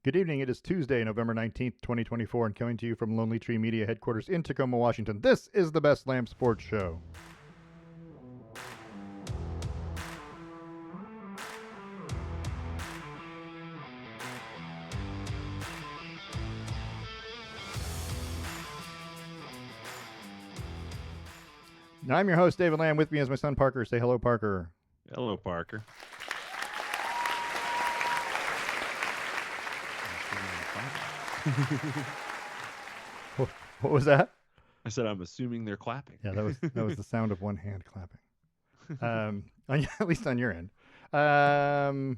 Good evening. It is Tuesday, November 19th, 2024, and coming to you from Lonely Tree Media headquarters in Tacoma, Washington. This is the Best Lamb Sports Show. Now, I'm your host, David Lamb. With me is my son, Parker. Say hello, Parker. Hello, Parker. What was that? I said I'm assuming they're clapping. Yeah, that was the sound of one hand clapping. At least on your end. We're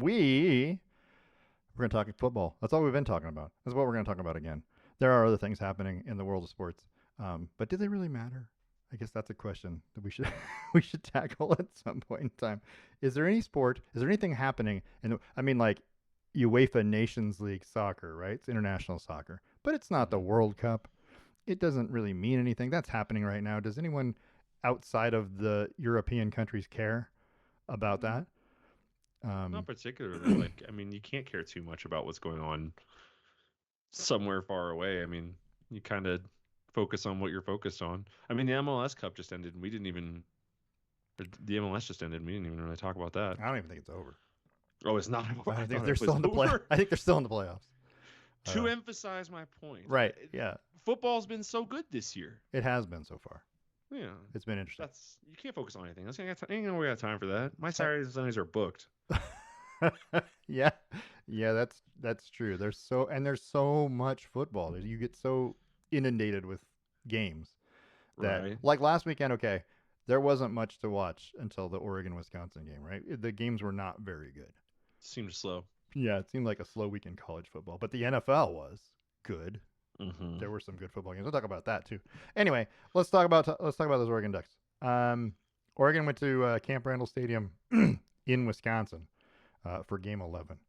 going to talk football. That's all we've been talking about. That's what we're going to talk about again. There are other things happening in the world of sports, but do they really matter? I guess that's a question that we should we should tackle at some point in time. Is there any sport? Is there anything happening? I mean, like UEFA Nations League soccer, right? It's international soccer, but it's not the World Cup. It doesn't really mean anything. That's happening right now. Does anyone outside of the European countries care about that? Not particularly. You can't care too much about what's going on somewhere far away. I mean, you kind of focus on what you're focused on. I mean, the MLS Cup just ended, and the MLS just ended, and we didn't even really talk about that. I don't even think it's over. Oh, it's not over. I think they're still in the play. I think they're still in the playoffs. To emphasize my point, right? Yeah, football's been so good this year. It has been so far. Yeah, it's been interesting. You can't focus on anything. Ain't gonna have time for that. My Saturdays and Sundays are booked. yeah, that's true. There's so much football. You get so inundated with games that, right. Like last weekend, okay, there wasn't much to watch until the Oregon-Wisconsin game, right? The games were not very good. Seemed slow. Yeah, it seemed like a slow week in college football, but the NFL was good. Mm-hmm. There were some good football games. We'll talk about that too. Anyway, let's talk about those Oregon Ducks. Oregon went to Camp Randall Stadium in Wisconsin for Game 11,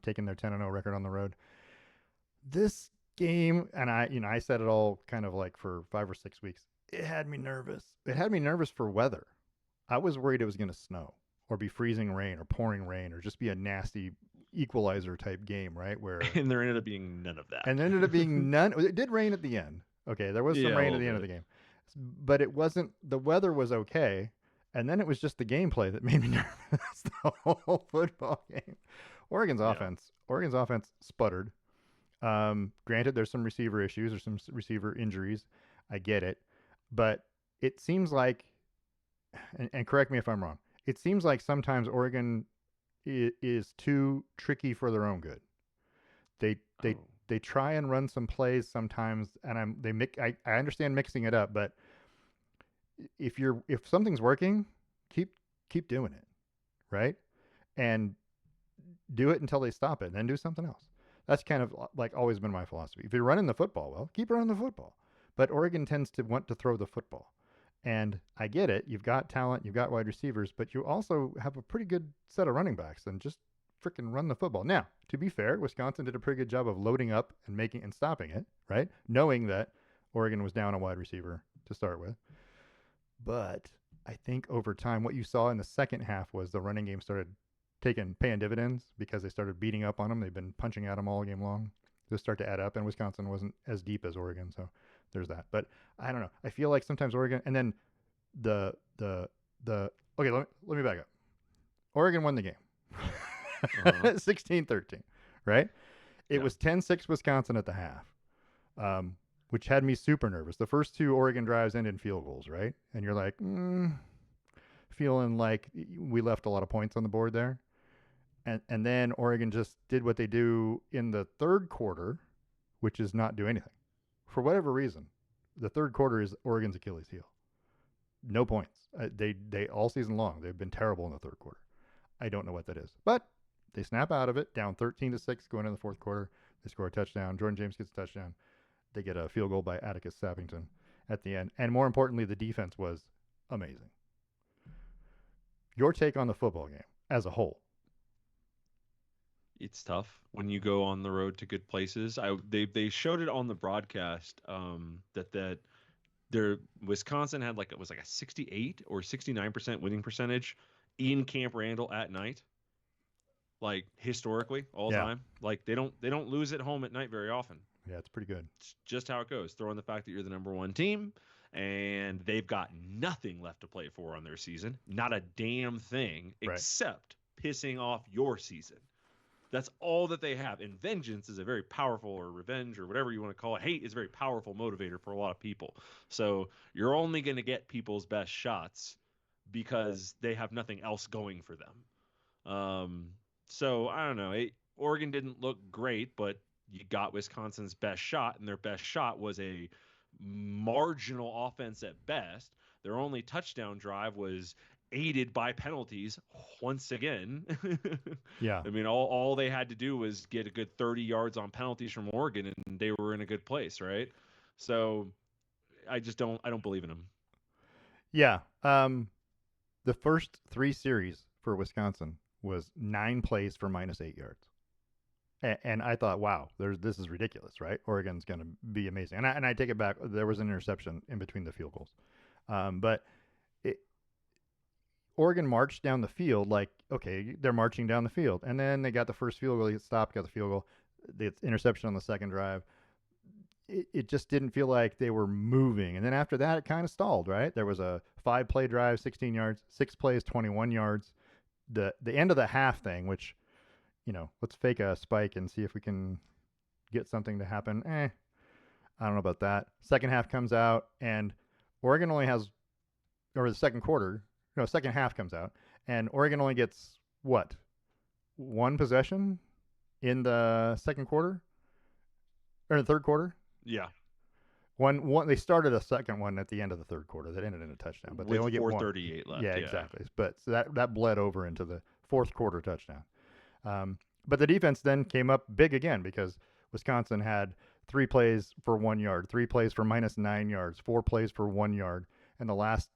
taking their 10-0 record on the road. This game, and I said it all kind of like for 5 or 6 weeks. It had me nervous. It had me nervous for weather. I was worried it was going to snow or be freezing rain or pouring rain or just be a nasty equalizer type game, right? And there ended up being none of that. And there ended up being none. It did rain at the end. Okay, there was some rain at the end of the game, but it wasn't. The weather was okay, and then it was just the gameplay that made me nervous. The whole football game. Oregon's offense sputtered. Granted, there's some receiver issues or some receiver injuries. I get it, but it seems like, and correct me if I'm wrong, it seems like sometimes Oregon is too tricky for their own good. They try and run some plays sometimes, and I understand mixing it up, but if something's working, keep doing it, right? And do it until they stop it, and then do something else. That's kind of like always been my philosophy. If you're running the football well, keep running the football. But Oregon tends to want to throw the football. And I get it. You've got talent, you've got wide receivers, but you also have a pretty good set of running backs, and just freaking run the football. Now, to be fair, Wisconsin did a pretty good job of loading up and stopping it, right? Knowing that Oregon was down a wide receiver to start with. But I think over time, what you saw in the second half was the running game started paying dividends because they started beating up on them. They've been punching at them all game long. Those start to add up, and Wisconsin wasn't as deep as Oregon, so there's that. But I don't know. I feel like sometimes Oregon, and then the okay, let me back up. Oregon won the game. 16-13, right? It was 10-6 Wisconsin at the half, which had me super nervous. The first two Oregon drives ended in field goals, right? And you're like, feeling like we left a lot of points on the board there. And then Oregon just did what they do in the third quarter, which is not do anything. For whatever reason, the third quarter is Oregon's Achilles heel. No points. They all season long, they've been terrible in the third quarter. I don't know what that is. But they snap out of it, down 13-6 going into the fourth quarter. They score a touchdown. Jordan James gets a touchdown. They get a field goal by Atticus Sappington at the end. And more importantly, the defense was amazing. Your take on the football game as a whole? It's tough when you go on the road to good places. They showed it on the broadcast that their Wisconsin had it was like a 68 or 69% winning percentage in Camp Randall at night. like historically all Yeah. time. Like they don't lose at home at night very often. Yeah, it's pretty good. It's just how it goes. Throw in the fact that you're the number one team and they've got nothing left to play for on their season. Not a damn thing Right. except pissing off your season. That's all that they have. And vengeance is a very powerful, or revenge, or whatever you want to call it. Hate is a very powerful motivator for a lot of people. So you're only going to get people's best shots because they have nothing else going for them. So I don't know. Oregon didn't look great, but you got Wisconsin's best shot, and their best shot was a marginal offense at best. Their only touchdown drive was aided by penalties once again. Yeah. I mean, all they had to do was get a good 30 yards on penalties from Oregon, and they were in a good place, right? So I don't believe in them. Yeah. The first 3 series for Wisconsin was 9 plays for -8 yards. And I thought, wow, this is ridiculous, right? Oregon's going to be amazing. And I take it back. There was an interception in between the field goals. But it, Oregon marched down the field like, okay, they're marching down the field. And then they got the first field goal, they stopped, got the field goal, the interception on the second drive. It just didn't feel like they were moving. And then after that, it kind of stalled, right? There was a 5-play drive, 16 yards, 6 plays, 21 yards. The end of the half thing, which, let's fake a spike and see if we can get something to happen. I don't know about that. Second half comes out, and Oregon only has, or the second quarter, no, second half comes out, and Oregon only gets what? One possession in the second quarter? Or the third quarter? Yeah. One they started a second one at the end of the third quarter that ended in a touchdown, but they With only get one. 4:38 left. Yeah, Yeah. exactly. But so that bled over into the fourth quarter touchdown. But the defense then came up big again because Wisconsin had 3 plays for 1 yard, 3 plays for -9 yards, 4 plays for 1 yard, and the last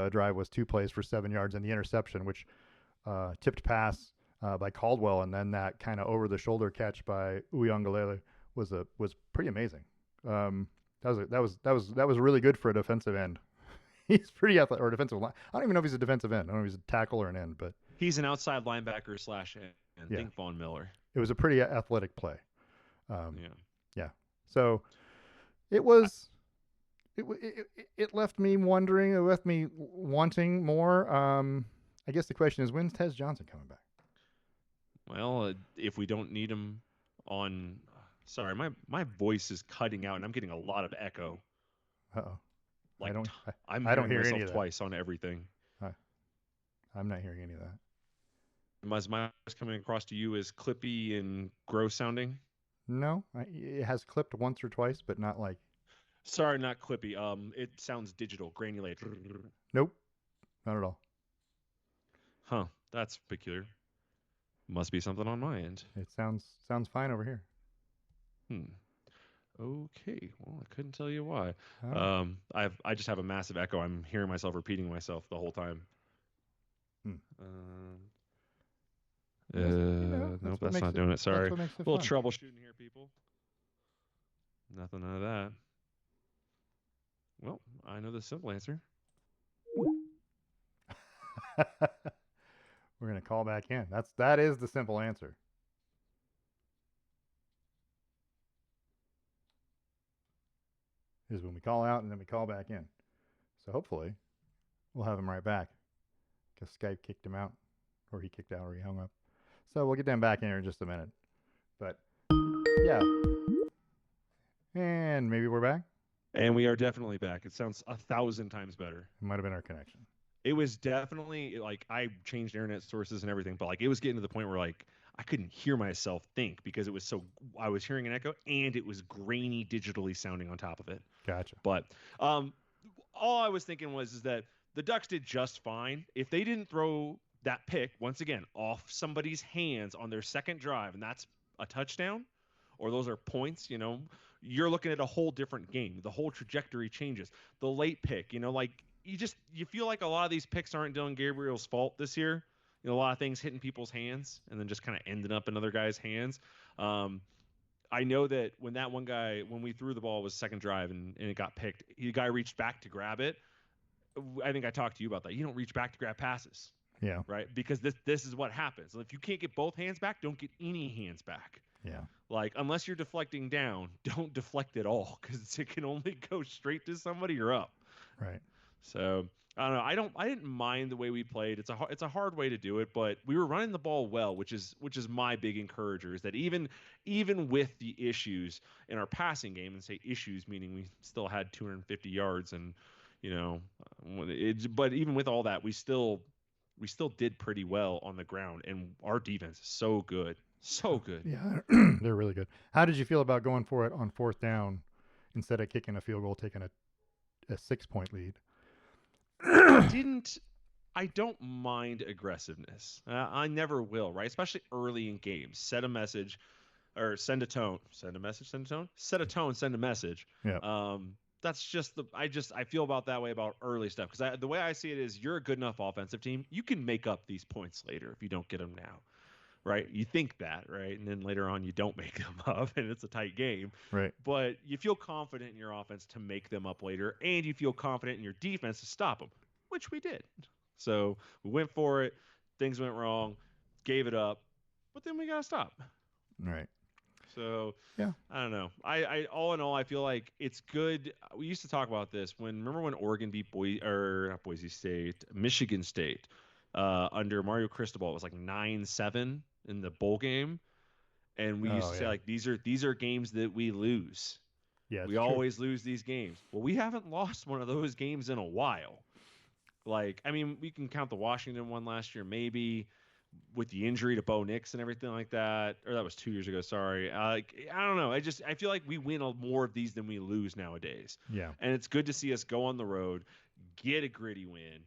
drive was 2 plays for 7 yards, and the interception, which tipped pass by Caldwell, and then that kind of over the shoulder catch by Uyangalele was pretty amazing. That was really good for a defensive end. He's pretty athletic, or defensive line. I don't even know if he's a defensive end. I don't know if he's a tackle or an end, but he's an outside linebacker / end. Yeah. Think Von Miller. It was a pretty athletic play. Yeah. Yeah. So it was. It left me wondering. It left me wanting more. I guess the question is, when's Tez Johnson coming back? Well, if we don't need him on, sorry, my voice is cutting out, and I'm getting a lot of echo. Uh-oh. Like I I'm don't hearing hear myself any of that. twice on everything. I'm not hearing any of that. Is my voice coming across to you as clippy and gross sounding? No, it has clipped once or twice, but not like. Sorry, not clippy. It sounds digital, granulated. Nope, not at all. Huh? That's peculiar. Must be something on my end. It sounds fine over here. Okay. Well, I couldn't tell you why. Oh. I just have a massive echo. I'm hearing myself repeating myself the whole time. Nope, that's not doing it. Sorry. That's what makes it a little fun. troubleshooting here, people. Nothing out of that. Well, I know the simple answer. We're gonna call back in. That is the simple answer. Is when we call out and then we call back in. So hopefully we'll have him right back. Because Skype kicked him out, or he kicked out, or he hung up. So we'll get them back in here in just a minute. But yeah, and maybe we're back. And we are definitely back. It sounds 1,000 times better. It might have been our connection. It was definitely like I changed internet sources and everything, but like it was getting to the point where like I couldn't hear myself think because it was so I was hearing an echo and it was grainy digitally sounding on top of it. Gotcha. But all I was thinking is that the Ducks did just fine. If they didn't throw that pick once again off somebody's hands on their second drive, and that's a touchdown, or those are points, you're looking at a whole different game. The whole trajectory changes. The late pick, like you feel like a lot of these picks aren't Dylan Gabriel's fault this year. A lot of things hitting people's hands and then just kind of ending up in other guys' hands. I know that when we threw the ball, it was second drive and it got picked. The guy reached back to grab it. I think I talked to you about that. You don't reach back to grab passes. Yeah. right? Because this is what happens. If you can't get both hands back, don't get any hands back. Yeah. Like, unless you're deflecting down, don't deflect at all because it can only go straight to somebody or up. Right. So I don't know. I didn't mind the way we played. It's a hard way to do it, but we were running the ball well, which is my big encourager. Is that even with the issues in our passing game, and say issues meaning we still had 250 yards, and you know, but even with all that, we still did pretty well on the ground, and our defense is so good, so good. Yeah, they're really good. How did you feel about going for it on fourth down instead of kicking a field goal, taking a 6-point lead? I didn't. I don't mind aggressiveness. I never will, right? Especially early in games. Set a message or send a tone. Send a message, send a tone. Set a tone, send a message. Yeah. That's just I feel about that way about early stuff because the way I see it is you're a good enough offensive team. You can make up these points later if you don't get them now, right? You think that, right? And then later on you don't make them up and it's a tight game. Right. But you feel confident in your offense to make them up later, and you feel confident in your defense to stop them, which we did. So we went for it. Things went wrong, gave it up, but then we got to stop. Right. So yeah, I don't know. I all in all, I feel like it's good. We used to talk about this remember when Oregon beat not Boise State, Michigan State, under Mario Cristobal. It was like 9-7 in the bowl game, and we used to say like these are games that we lose. Yeah, we always lose these games. Well, we haven't lost one of those games in a while. Like, I mean, we can count the Washington one last year, maybe with the injury to Bo Nix and everything like that. Or that was 2 years ago. Sorry. I don't know. I feel like we win more of these than we lose nowadays. Yeah. And it's good to see us go on the road, get a gritty win.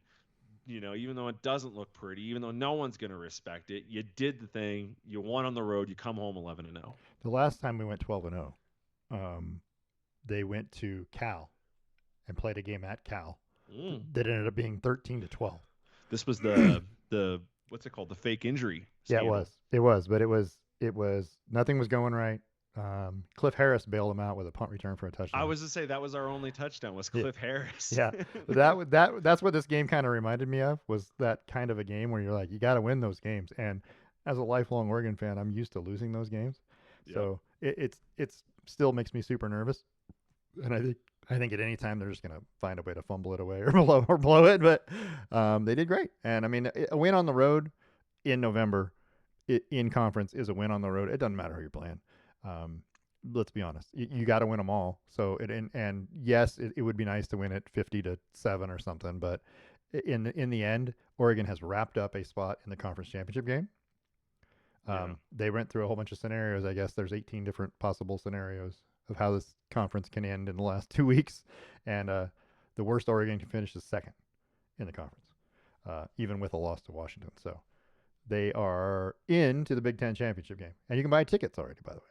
You know, even though it doesn't look pretty, even though no one's going to respect it, you did the thing. You won on the road. You come home 11-0. The last time we went 12-0, they went to Cal and played a game at Cal that ended up being 13-12. This was the what's it called? The fake injury scandal. Yeah, it was, but it was nothing was going right. Cliff Harris bailed him out with a punt return for a touchdown. I was to say that was our only touchdown was Cliff Harris. Yeah, that's what this game kind of reminded me of, was that kind of a game where you're like, you got to win those games. And as a lifelong Oregon fan, I'm used to losing those games, so it's still makes me super nervous. And I think at any time they're just gonna find a way to fumble it away or blow it. But they did great, and I mean, a win on the road in November in conference is a win on the road. It doesn't matter who you're playing. Let's be honest, you got to win them all. So and yes, it would be nice to win it 50-7 or something, but in the end, Oregon has wrapped up a spot in the conference championship game. They went through a whole bunch of scenarios. I guess there's 18 different possible scenarios of how this conference can end in the last 2 weeks, and the worst Oregon can finish is second in the conference, even with a loss to Washington. So they are into the Big Ten championship game, and you can buy tickets already, by the way.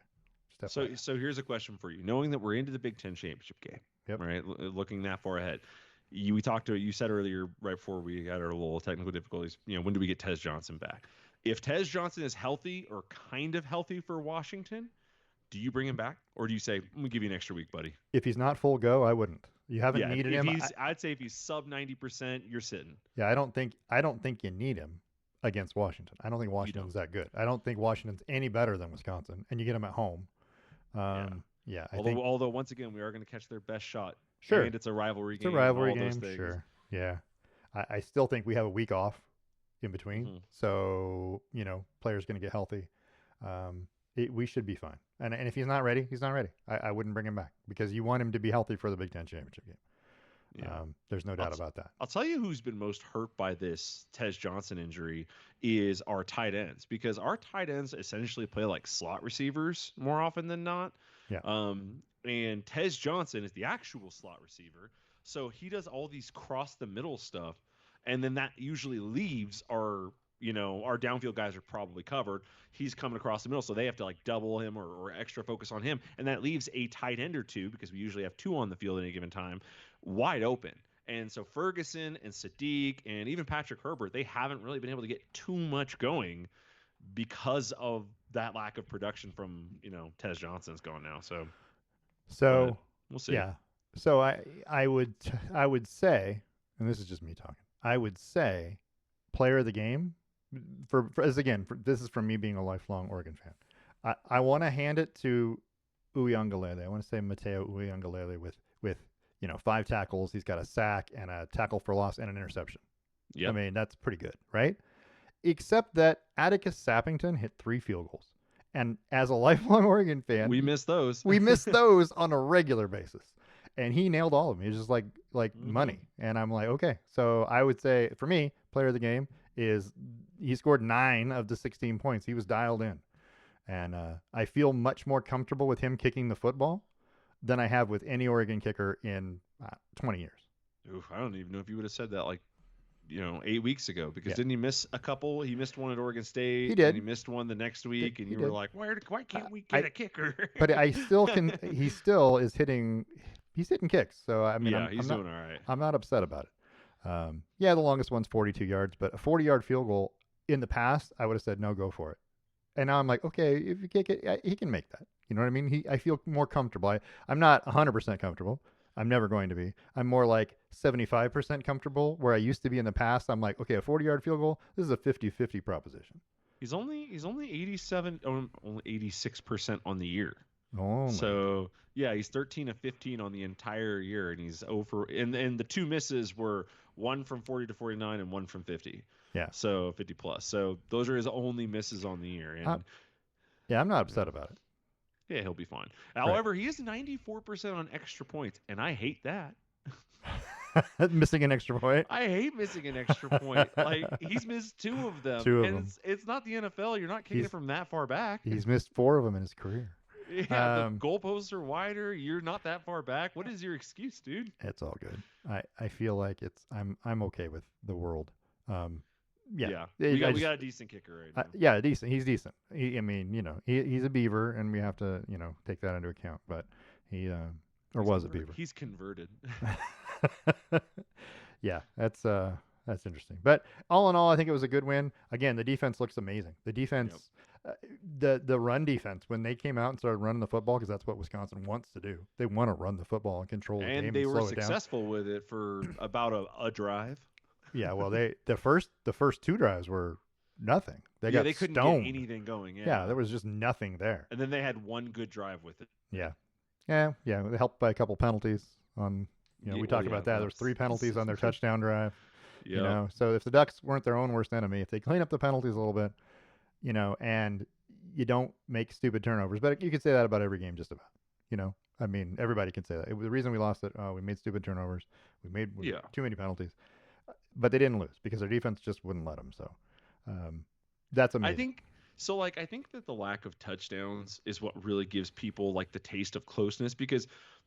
So here's a question for you. Knowing that we're into the Big Ten championship game, right? Looking that far ahead, you said earlier right before we had our little technical difficulties. When do we get Tez Johnson back? If Tez Johnson is healthy or kind of healthy for Washington, do you bring him back, or do you say, "I'm gonna give you an extra week, buddy"? If he's not full go, I wouldn't. You haven't needed him. I'd say if he's sub 90%, you're sitting. Yeah, I don't think you need him against Washington. I don't think Washington's that good. I don't think Washington's any better than Wisconsin, and you get him at home. Although once again, we are going to catch their best shot. Sure. And it's a rivalry game. It's a rivalry game. Sure. Yeah. I still think we have a week off in between. Mm-hmm. So, players going to get healthy. We should be fine. And if he's not ready, he's not ready. I wouldn't bring him back because you want him to be healthy for the Big Ten championship game. Yeah. There's no doubt about that. I'll tell you who's been most hurt by this Tez Johnson injury is our tight ends, because our tight ends essentially play like slot receivers more often than not. Yeah. And Tez Johnson is the actual slot receiver, so he does all these cross the middle stuff, and then that usually leaves our downfield guys are probably covered. He's coming across the middle, so they have to like double him or extra focus on him. And that leaves a tight end or two, because we usually have two on the field at any given time, wide open. And so Ferguson and Sadiq and even Patrick Herbert, they haven't really been able to get too much going because of that lack of production from, Tez Johnson's gone now. So we'll see. Yeah. So I would say, and this is just me talking, I would say player of the game, for as again, this is from me being a lifelong Oregon fan. I want to hand it to Uiagalelei. I want to say Mateo Uiagalelei with 5 tackles. He's got a sack and a tackle for loss and an interception. Yep. I mean, that's pretty good, right? Except that Atticus Sappington hit 3 field goals. And as a lifelong Oregon fan, we miss those. we miss those on a regular basis. And he nailed all of them. He was just like money. And I'm like, okay. So I would say for me, player of the game is he scored 9 of the 16 points. He was dialed in. And I feel much more comfortable with him kicking the football than I have with any Oregon kicker in 20 years. Oof, I don't even know if you would have said that 8 weeks ago, because didn't he miss a couple? He missed one at Oregon State. He did. And he missed one the next week, and you were like, why can't we get a kicker? But I still can. He still is hitting. He's hitting kicks. So I mean, he's doing all right. I'm not upset about it. The longest one's 42 yards, but a 40-yard field goal in the past, I would have said no, go for it. And now I'm like, okay, if you kick it, he can make that. You know what I mean? I feel more comfortable. I'm not 100% comfortable. I'm never going to be. I'm more like 75% comfortable, where I used to be in the past. I'm like, okay, a 40-yard field goal, this is a 50-50 proposition. He's only 86% on the year. Oh, so yeah, he's 13 of 15 on the entire year, and he's over. And the 2 misses were one from 40 to 49 and one from 50. Yeah. So 50 plus. So those are his only misses on the year. And yeah, I'm not upset about it. Yeah, he'll be fine. However, he is 94% on extra points, and I hate that. Missing an extra point? I hate missing an extra point. Like, he's missed 2 of them. It's not the NFL. You're not kicking it from that far back. He's missed 4 of them in his career. Yeah, the goalposts are wider. You're not that far back. What is your excuse, dude? It's all good. I feel like I'm okay with the world. Yeah. We got a decent kicker right now. Yeah, decent. He's decent. He's a Beaver, and we have to, take that into account. But he was a Beaver. He's converted. Yeah, that's interesting. But all in all, I think it was a good win. Again, the defense looks amazing. The defense, the run defense, when they came out and started running the football, because that's what Wisconsin wants to do. They want to run the football and control the game and they slow were it down. successful with it for about a drive. Yeah, well, the first 2 drives were nothing. They couldn't stoned. get anything going. Yeah, there was just nothing there. And then they had one good drive with it. Yeah. They helped by a couple penalties on. We talked about that. There was 3 penalties on their touchdown drive. Yeah. So if the Ducks weren't their own worst enemy, if they clean up the penalties a little bit, and you don't make stupid turnovers, but you could say that about every game, just about. I mean, everybody can say that. The reason we lost it, we made stupid turnovers. We made too many penalties. But they didn't lose because their defense just wouldn't let them. So that's amazing. I think that the lack of touchdowns is what really gives people like the taste of closeness, because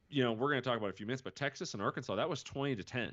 we're going to talk about it in a few minutes, but Texas and Arkansas, that was 20-10.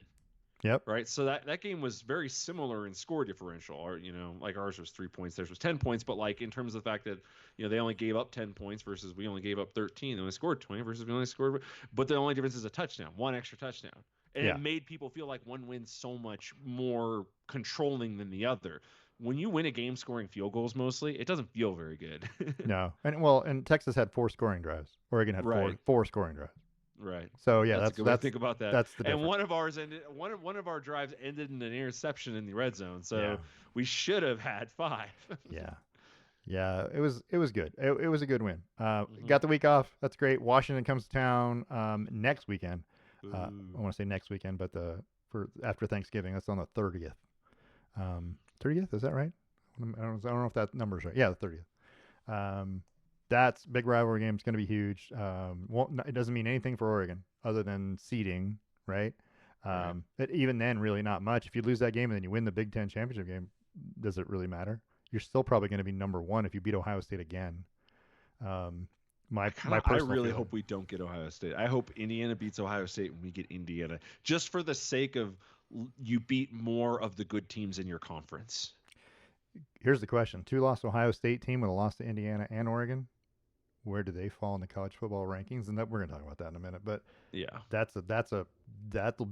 Yep. Right. So that game was very similar in score differential. Or like ours was 3 points, theirs was 10 points. But like in terms of the fact that they only gave up 10 points versus we only gave up 13. They only scored 20 versus we only scored. But the only difference is a touchdown, one extra touchdown. And it made people feel like one win's so much more controlling than the other. When you win a game scoring field goals mostly, it doesn't feel very good. No. And Texas had 4 scoring drives. Oregon had 4 scoring drives. Right. So yeah, that's a good way to think about that. That's the difference. And one of our drives ended in an interception in the red zone. So we should have had 5. Yeah, it was good. It was a good win. Got the week off. That's great. Washington comes to town next weekend. I want to say next weekend, but for after Thanksgiving, that's on the 30th. 30th, is that right? I don't know if that number's right. Yeah, the 30th. That's big rivalry game. It's going to be huge. It doesn't mean anything for Oregon other than seeding, right? But even then, really not much. If you lose that game and then you win the Big Ten championship game, does it really matter? You're still probably going to be number 1 if you beat Ohio State again. I really hope we don't get Ohio State. I hope Indiana beats Ohio State and we get Indiana, just for the sake of you beat more of the good teams in your conference. Here's the question: 2-loss Ohio State team with a loss to Indiana and Oregon. Where do they fall in the college football rankings? And that we're going to talk about that in a minute. But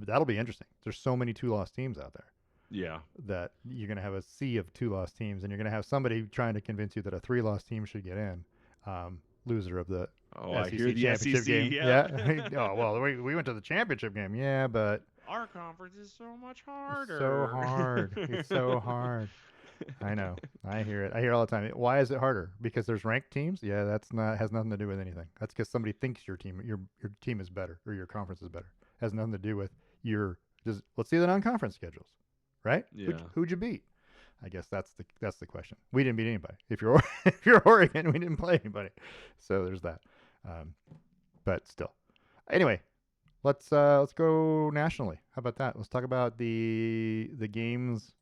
that'll be interesting. There's so many 2-loss teams out there. Yeah. That you're going to have a sea of 2-loss teams, and you're going to have somebody trying to convince you that a 3-loss team should get in. Loser of the SEC I hear the championship SEC, game. Yeah. Oh, well, we went to the championship game. Yeah, but Our conference is so much It's so harder. hard. It's so hard. I know. I hear it. I hear it all the time. Why is it harder? Because there's ranked teams? Yeah, that's not has nothing to do with anything. That's because somebody thinks your team is better or your conference is better. Has nothing to do with your just let's see the non-conference schedules. Right? Yeah. Who'd you beat? I guess that's the question. We didn't beat anybody. If you're if you're Oregon, we didn't play anybody. So there's that. Um, but still. Anyway, let's go nationally. How about that? Let's talk about the games,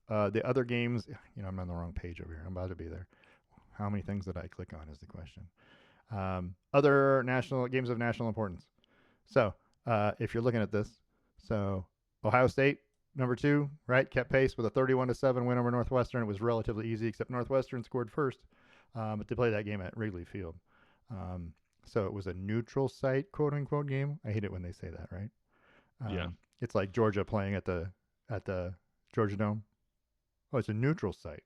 the other games. You know, I'm on the wrong page over here. I'm about to be there. How many things did I click on is the question. Other national games of national importance. So if you're looking at this, so Ohio State number 2, right, kept pace with a 31-7 win over Northwestern. It was relatively easy, except Northwestern scored first, but they played that game at Wrigley Field. So it was a neutral site, quote unquote, game. I hate it when they say that, right? Yeah. It's like Georgia playing at the Georgia Dome. Oh, it's a neutral site.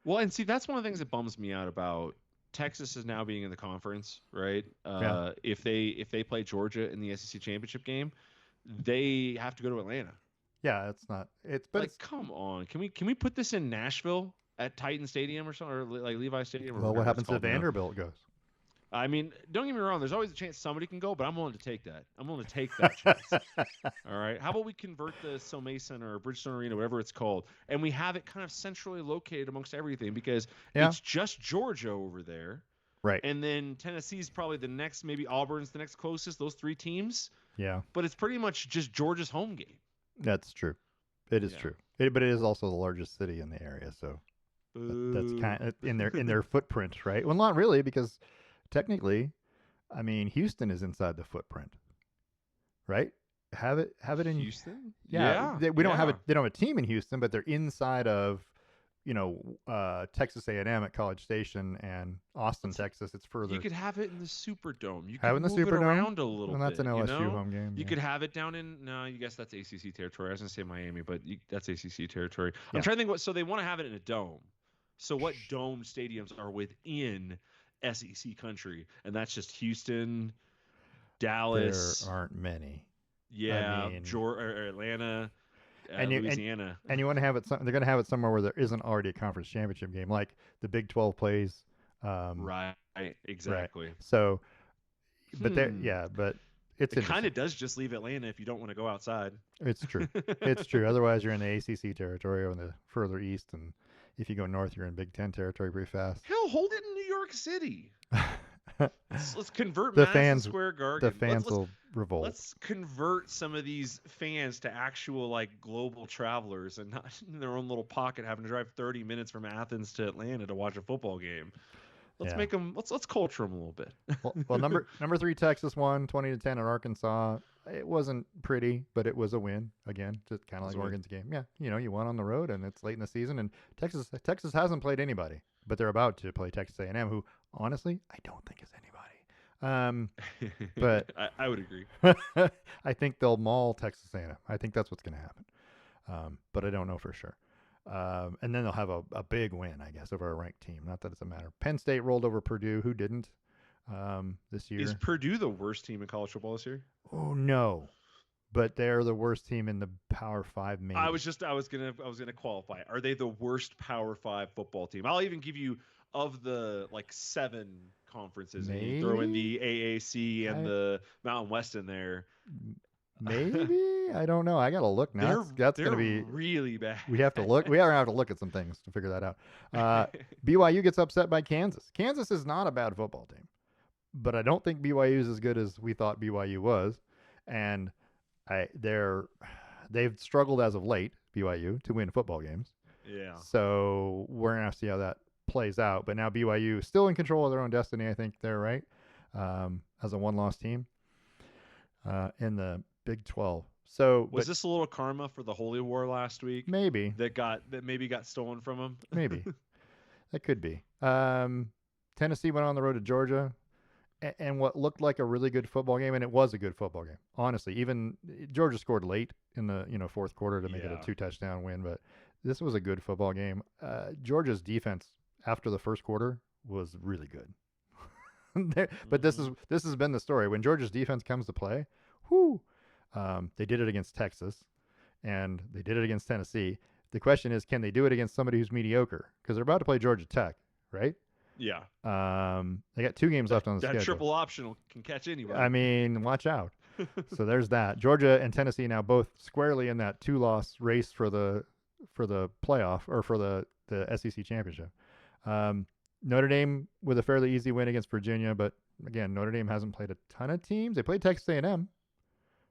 Well, and see, that's one of the things that bums me out about Texas is now being in the conference, right? Yeah. If they play Georgia in the SEC championship game, they have to go to Atlanta. Yeah, it's not. Like, come on, can we put this in Nashville at Titan Stadium or something, or like Levi Stadium, or well, what whatever it's happens if called now? Vanderbilt goes? I mean, don't get me wrong. There's always a chance somebody can go, but I'm willing to take that. I'm willing to take that chance. All right. How about we convert the SoMa Center or Bridgestone Arena, whatever it's called, and we have it kind of centrally located amongst everything because Yeah. it's just Georgia over there. Right. And then Tennessee's probably the next, maybe Auburn's the next closest, those 3 teams. Yeah. But it's pretty much just Georgia's home game. That's true. It is true. But it is also the largest city in the area, so that's kind of in their footprint, right? Well, not really, because technically, I mean, Houston is inside the footprint, right? Have it in Houston. Yeah, we don't have they don't have a team in Houston, but they're inside of, Texas A&M at College Station and Austin, Texas. It's further. You could have it in the Superdome. You have could in the move Superdome? it around a little Well, that's bit. an LSU home game. You yeah. could have it down in no, you guess that's ACC territory. I was gonna say Miami, but that's ACC territory. Yeah. I'm trying to think so they want to have it in a dome. So what dome stadiums are within SEC country? And that's just Houston, Dallas. There aren't many. Yeah, I mean, or Atlanta. And Louisiana. And you want to have it. They're going to have it somewhere where there isn't already a conference championship game, like the Big 12 plays. Right. Exactly. Right. So, but but it kind of does just leave Atlanta if you don't want to go outside. It's true. It's true. Otherwise, you're in the ACC territory or in the further east, and if you go north, you're in Big 10 territory pretty fast. Hell, hold it in New York City. Let's convert the Madison fans, Square Garden. The fans will revolt. Let's convert some of these fans to actual like global travelers and not in their own little pocket having to drive 30 minutes from Athens to Atlanta to watch a football game. Let's make them. Let's culture them a little bit. well, number 3 Texas won 20-10 at Arkansas. It wasn't pretty, but it was a win again, just kind of like Oregon's game. Yeah, you won on the road, and it's late in the season, and Texas hasn't played anybody, but they're about to play Texas A&M, who honestly I don't think is anybody. But I would agree. I think they'll maul Texas A&M. I think that's what's going to happen, but I don't know for sure. And then they'll have a big win, I guess, over a ranked team. Not that it's a matter. Penn State rolled over Purdue, who didn't this year. Is Purdue the worst team in college football this year? Oh no, but they're the worst team in the Power 5. Maybe I was gonna qualify. Are they the worst Power 5 football team? I'll even give you of the like 7 conferences. Maybe? And you throw in the AAC and the Mountain West in there. Maybe I don't know. I gotta look now. That's gonna be really bad. We have to look. We are gonna have to look at some things to figure that out. BYU gets upset by Kansas. Kansas is not a bad football team, but I don't think BYU is as good as we thought BYU was, and they've struggled as of late, BYU, to win football games. Yeah. So we're gonna have to see how that plays out. But now BYU is still in control of their own destiny. I think they're right as a one-loss team in the Big 12. So was this a little karma for the Holy War last week? Maybe that maybe got stolen from them. Maybe that could be. Tennessee went on the road to Georgia, and what looked like a really good football game, and it was a good football game. Honestly, even Georgia scored late in the fourth quarter to make it a 2-touchdown win, but this was a good football game. Georgia's defense after the first quarter was really good. But this has been the story when Georgia's defense comes to play. Whoo! They did it against Texas, and they did it against Tennessee. The question is, can they do it against somebody who's mediocre? Because they're about to play Georgia Tech, right? Yeah. They got 2 games left on the that schedule. Triple optional can catch anybody. I mean, watch out. So there's that. Georgia and Tennessee now both squarely in that 2-loss race for the playoff or for the SEC championship. Notre Dame with a fairly easy win against Virginia, but again, Notre Dame hasn't played a ton of teams. They played Texas A&M,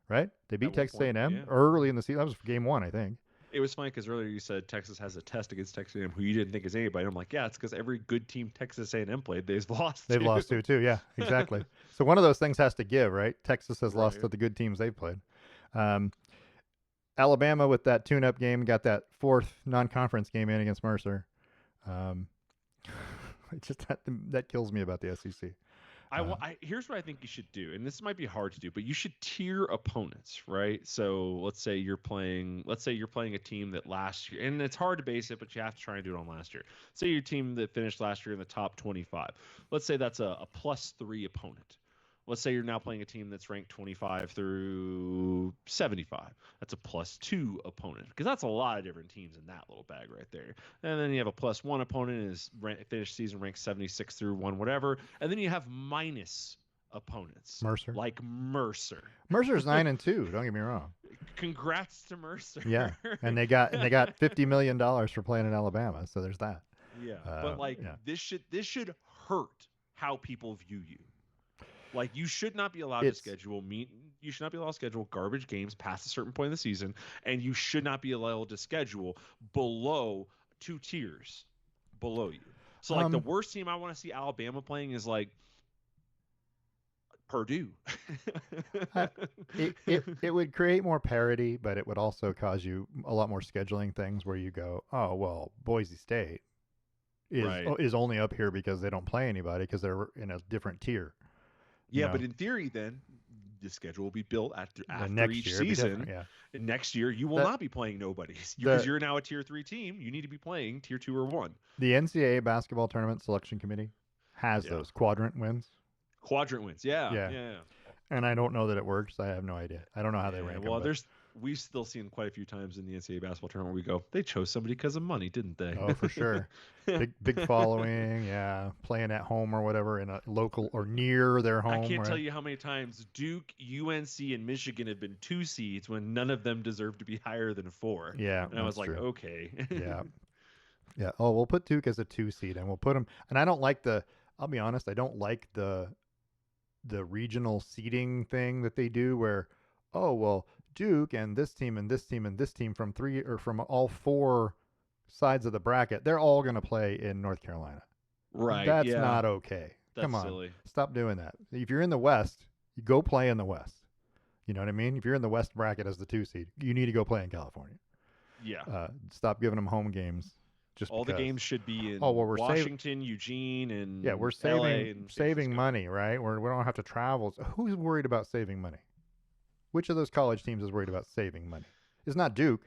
right? They beat Texas A&M early in the season. That was game 1, I think. It was funny because earlier you said Texas has a test against Texas A&M, who you didn't think is anybody. I'm like, yeah, it's because every good team Texas A&M played, they've lost. They've lost to too. Yeah, exactly. So one of those things has to give, right? Texas has lost to the good teams they've played. Alabama with that tune-up game got that 4th non-conference game in against Mercer. Just that kills me about the SEC. Here's what I think you should do, and this might be hard to do, but you should tier opponents, right? So let's say you're playing a team that last year, and it's hard to base it, but you have to try and do it on last year. Say your team that finished last year in the top 25. Let's say that's a +3 opponent. Let's say you're now playing a team that's ranked 25 through 75. That's a +2 opponent, because that's a lot of different teams in that little bag right there. And then you have a +1 opponent is finished season ranked 76 through 1 whatever. And then you have minus opponents. Mercer. Like Mercer. Mercer's 9-2. Don't get me wrong. Congrats to Mercer. Yeah, and they got $50 million for playing in Alabama. So there's that. Yeah, but this should hurt how people view you. Like, you should not be allowed to schedule you should not be allowed to schedule garbage games past a certain point in the season, and you should not be allowed to schedule below 2 tiers below you. So like the worst team I want to see Alabama playing is like Purdue. It would create more parity, but it would also cause you a lot more scheduling things where you go, oh well, Boise State is only up here because they don't play anybody because they're in a different tier. Yeah, but in theory, then the schedule will be built after each season. Yeah. And next year, you will not be playing nobody because you're now a tier 3 team. You need to be playing tier 2 or 1. The NCAA basketball tournament selection committee has those quadrant wins. Quadrant wins, yeah. And I don't know that it works. I have no idea. I don't know how they rank. Well, we've still seen quite a few times in the NCAA basketball tournament where we go, they chose somebody because of money, didn't they? Oh, for sure. Big following, yeah. Playing at home or whatever in a local or near their home. I can't tell you how many times Duke, UNC, and Michigan have been 2 seeds when none of them deserve to be higher than 4. Yeah, and I was like, true. Okay. Yeah. Oh, we'll put Duke as a 2 seed, and we'll put them. And I don't like I'll be honest, I don't like the regional seeding thing that they do where, oh well, Duke and this team and this team and this team from all 4 sides of the bracket, they're all going to play in North Carolina. Right. That's not okay. That's Come on. Silly. Stop doing that. If you're in the West, you go play in the West. You know what I mean? If you're in the West bracket as the 2 seed, you need to go play in California. Yeah. Stop giving them home games. All the games should be in Washington, Eugene, and we're saving money, right? We don't have to travel. So who's worried about saving money? Which of those college teams is worried about saving money? It's not Duke.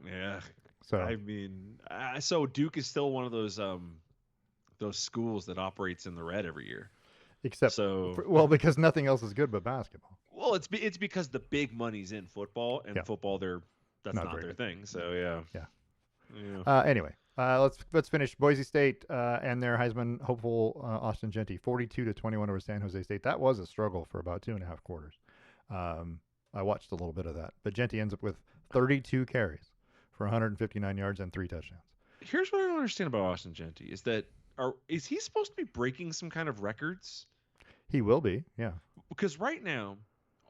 Yeah. So I mean, so Duke is still one of those schools that operates in the red every year. Because nothing else is good but basketball. Well, it's because the big money's in football, and football that's not their thing. So yeah. Anyway, let's finish. Boise State and their Heisman hopeful Austin Genty, 42-21 over San Jose State. That was a struggle for about 2.5 quarters. I watched a little bit of that, but Genty ends up with 32 carries for 159 yards and 3 touchdowns. Here's what I don't understand about Austin Genty is that is he supposed to be breaking some kind of records? He will be, yeah. Because right now,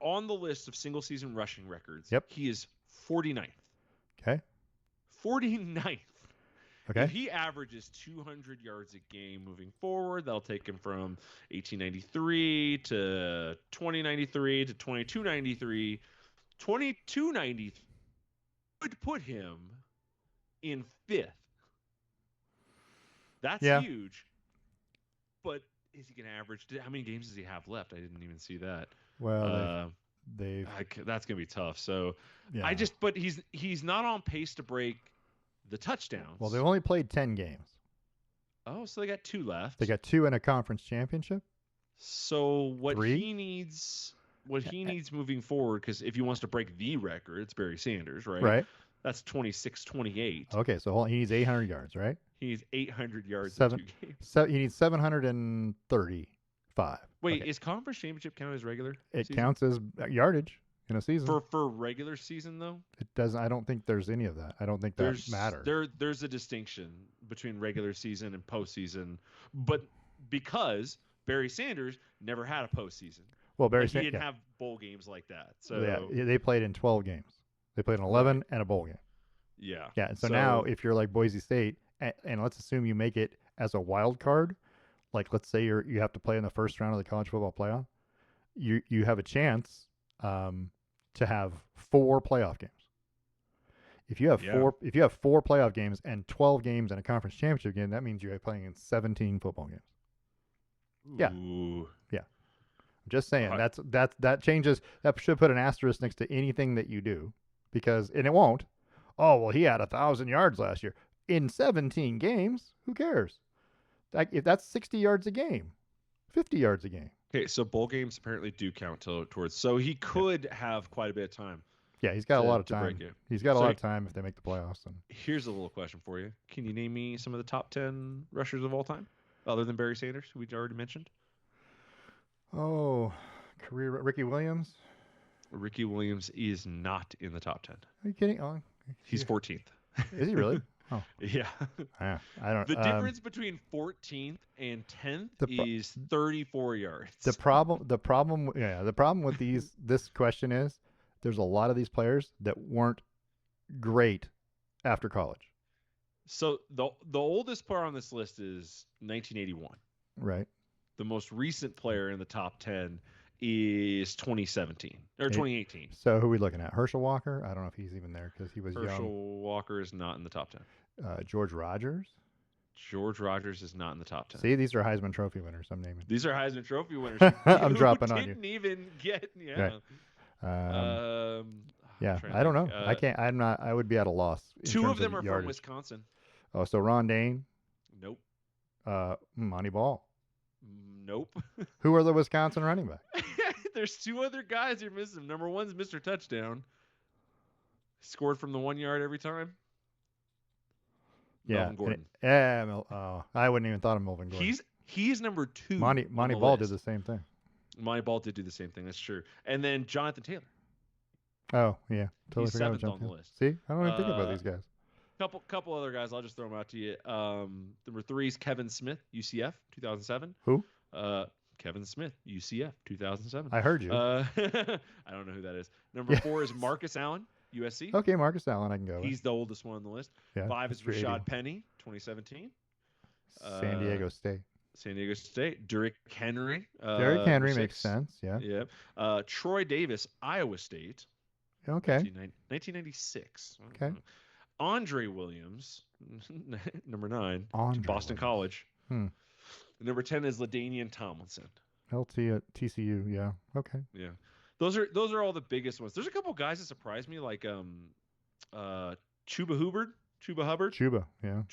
on the list of single season rushing records, he is 49th. Okay. 49th. Okay. If he averages 200 yards a game moving forward, that'll take him from 1893 to 2093 to 2293. 2293 would put him in 5th. That's huge. But is he going to average? How many games does he have left? I didn't even see that. Well, that's going to be tough. So but he's not on pace to break the touchdowns. Well, they only played 10 games. Oh, so they got 2 left. They got 2 in a conference championship. So what he needs what he needs moving forward, because if he wants to break the record, it's Barry Sanders, right? Right. That's 26-28. Okay, so he needs 800 yards, right? He needs 800 yards in Seven. 2 games. He needs 735. Wait, Okay. is conference championship count as regular It season? counts as yardage in a season. For regular season though? It doesn't. I don't think there's any of that. I don't think that matters. There's a distinction between regular season and postseason, but because Barry Sanders never had a postseason. Well, Barry Sanders didn't have bowl games like that. So yeah, they played in 12 games. They played in 11 and a bowl game. Yeah. Yeah. And so now, if you're like Boise State, and let's assume you make it as a wild card, like let's say you have to play in the first round of the college football playoff, you have a chance to have 4 playoff games. If you have four playoff games and 12 games in a conference championship game, that means you're playing in 17 football games. Ooh. Yeah. I'm just saying that changes. That should put an asterisk next to anything that you do, because it won't. Oh well, he had 1,000 yards last year in 17 games. Who cares? If that's 60 yards a game, 50 yards a game. Okay, so bowl games apparently do count towards. So he could have quite a bit of time. Yeah, he's got a lot of time. He's got a lot of time if they make the playoffs. And here's a little question for you: can you name me some of the top 10 rushers of all time, other than Barry Sanders, who we already mentioned? Oh, career Ricky Williams. Ricky Williams is not in the top 10. Are you kidding? Oh, he's 14th. Is he really? Oh, yeah. I don't. The difference between 14th and 10th is 34 yards. The problem with this question is there's a lot of these players that weren't great after college. So the oldest player on this list is 1981. Right. The most recent player in the top 10 is 2017 or 2018. So who are we looking at? Herschel Walker? I don't know if he's even there because he was young. Herschel Walker is not in the top 10. George Rogers? George Rogers is not in the top 10. See, these are Heisman Trophy winners I'm naming. These are Heisman Trophy winners. I'm dropping on you. Didn't even get, yeah. Right. Yeah, I don't know. I can't. I'm not. I would be at a loss. 2 of them are from Wisconsin. Oh, so Ron Dane? Nope. Monty Ball? Nope. Who are the Wisconsin running backs? There's 2 other guys you're missing. Number 1's Mr. Touchdown. Scored from the 1 yard every time. Yeah. Melvin Gordon. I wouldn't even thought of Melvin Gordon. He's number 2. Monty Ball did the same thing. Monty Ball did do the same thing. That's true. And then Jonathan Taylor. Oh yeah, totally he's forgot 7th on the list. See, I don't even think about these guys. Couple other guys. I'll just throw them out to you. Number 3 is Kevin Smith, UCF, 2007. Who? Kevin Smith, UCF, 2007. I heard you. I don't know who that is. Number 4 is Marcus Allen, USC. Okay, Marcus Allen, I can go. He's the oldest one on the list. Yeah, 5 is Rashad Penny, 2017. San Diego State. San Diego State. Derrick Henry. Derrick Henry makes sense. Yeah. Yeah. Troy Davis, Iowa State. Okay. 1996. Okay. Andre Williams, number 9, Andre Boston Williams. College. Hmm. Number 10 is LaDainian Tomlinson. LT at TCU. Yeah. Okay. Yeah. Those are all the biggest ones. There's a couple guys that surprised me, like Chuba Hubbard. Chuba, yeah.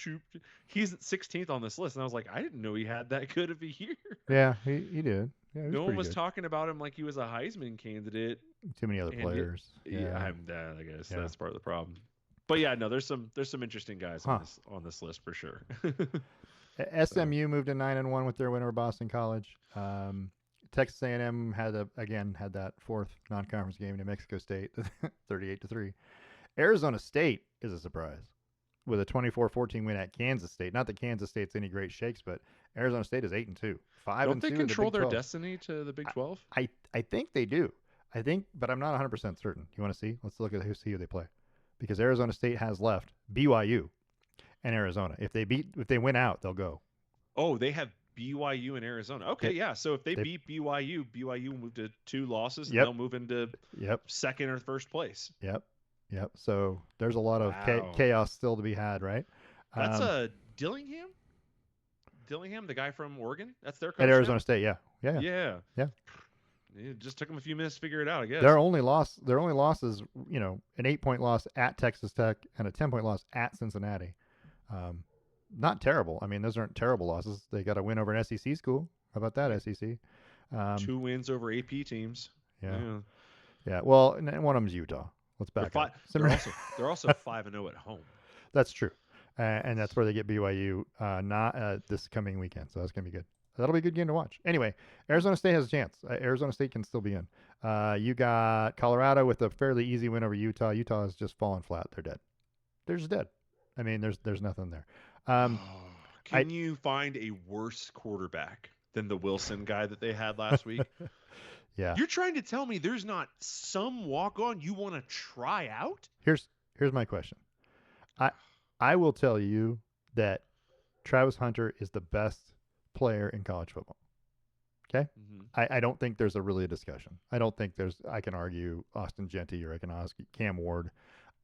He's 16th on this list, and I was like, I didn't know he had that good of a year. Yeah, he did. Yeah, no one was talking about him like he was a Heisman candidate. Too many other players. I guess that's part of the problem. But yeah, no, there's some interesting guys on this list for sure. SMU moved to 9-1 with their win over Boston College. Texas A&M had that 4th non-conference game in New Mexico State, 38-3. Arizona State is a surprise with a 24-14 win at Kansas State. Not that Kansas State's any great shakes, but Arizona State is 8-2. 5-2. Don't they control their destiny to the Big 12? I think they do. But I'm not 100% certain. You want to see? Let's look at who they play, because Arizona State has left BYU and Arizona. If they win out, they'll go. Oh, they have BYU and Arizona. Okay, yeah. So if they beat BYU, BYU will move to 2 losses, and they'll move into second or first place. Yep. So there's a lot of chaos still to be had, right? That's Dillingham. Dillingham, the guy from Oregon. That's their coach at Arizona now? State. Yeah. It just took them a few minutes to figure it out, I guess. Their only loss is, an 8-point loss at Texas Tech and a 10-point loss at Cincinnati. Not terrible. I mean, those aren't terrible losses. They got a win over an SEC school. How about that, SEC? 2 wins over AP teams. Yeah. Yeah. Yeah. Well, and one of them's Utah. Let's They're back up. they're also 5-0 at home. That's true. And that's where they get BYU not this coming weekend. So that's going to be good. That'll be a good game to watch. Anyway, Arizona State has a chance. Arizona State can still be in. You got Colorado with a fairly easy win over Utah. Utah has just fallen flat. They're dead. They're just dead. I mean, there's nothing there. Can you find a worse quarterback than the Wilson guy that they had last week? Yeah. You're trying to tell me there's not some walk-on you want to try out? Here's my question. I will tell you that Travis Hunter is the best player in college football. Okay? I don't think there's really a discussion. I don't think I can argue Austin Genty or I can ask Cam Ward.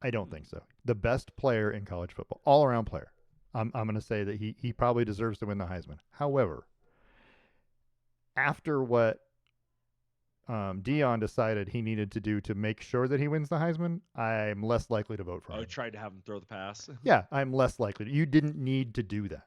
I don't think so. The best player in college football, all-around player. I'm going to say that he probably deserves to win the Heisman. However, after what Dion decided he needed to do to make sure that he wins the Heisman, I'm less likely to vote for him. Oh, tried to have him throw the pass? Yeah, I'm less likely. You didn't need to do that.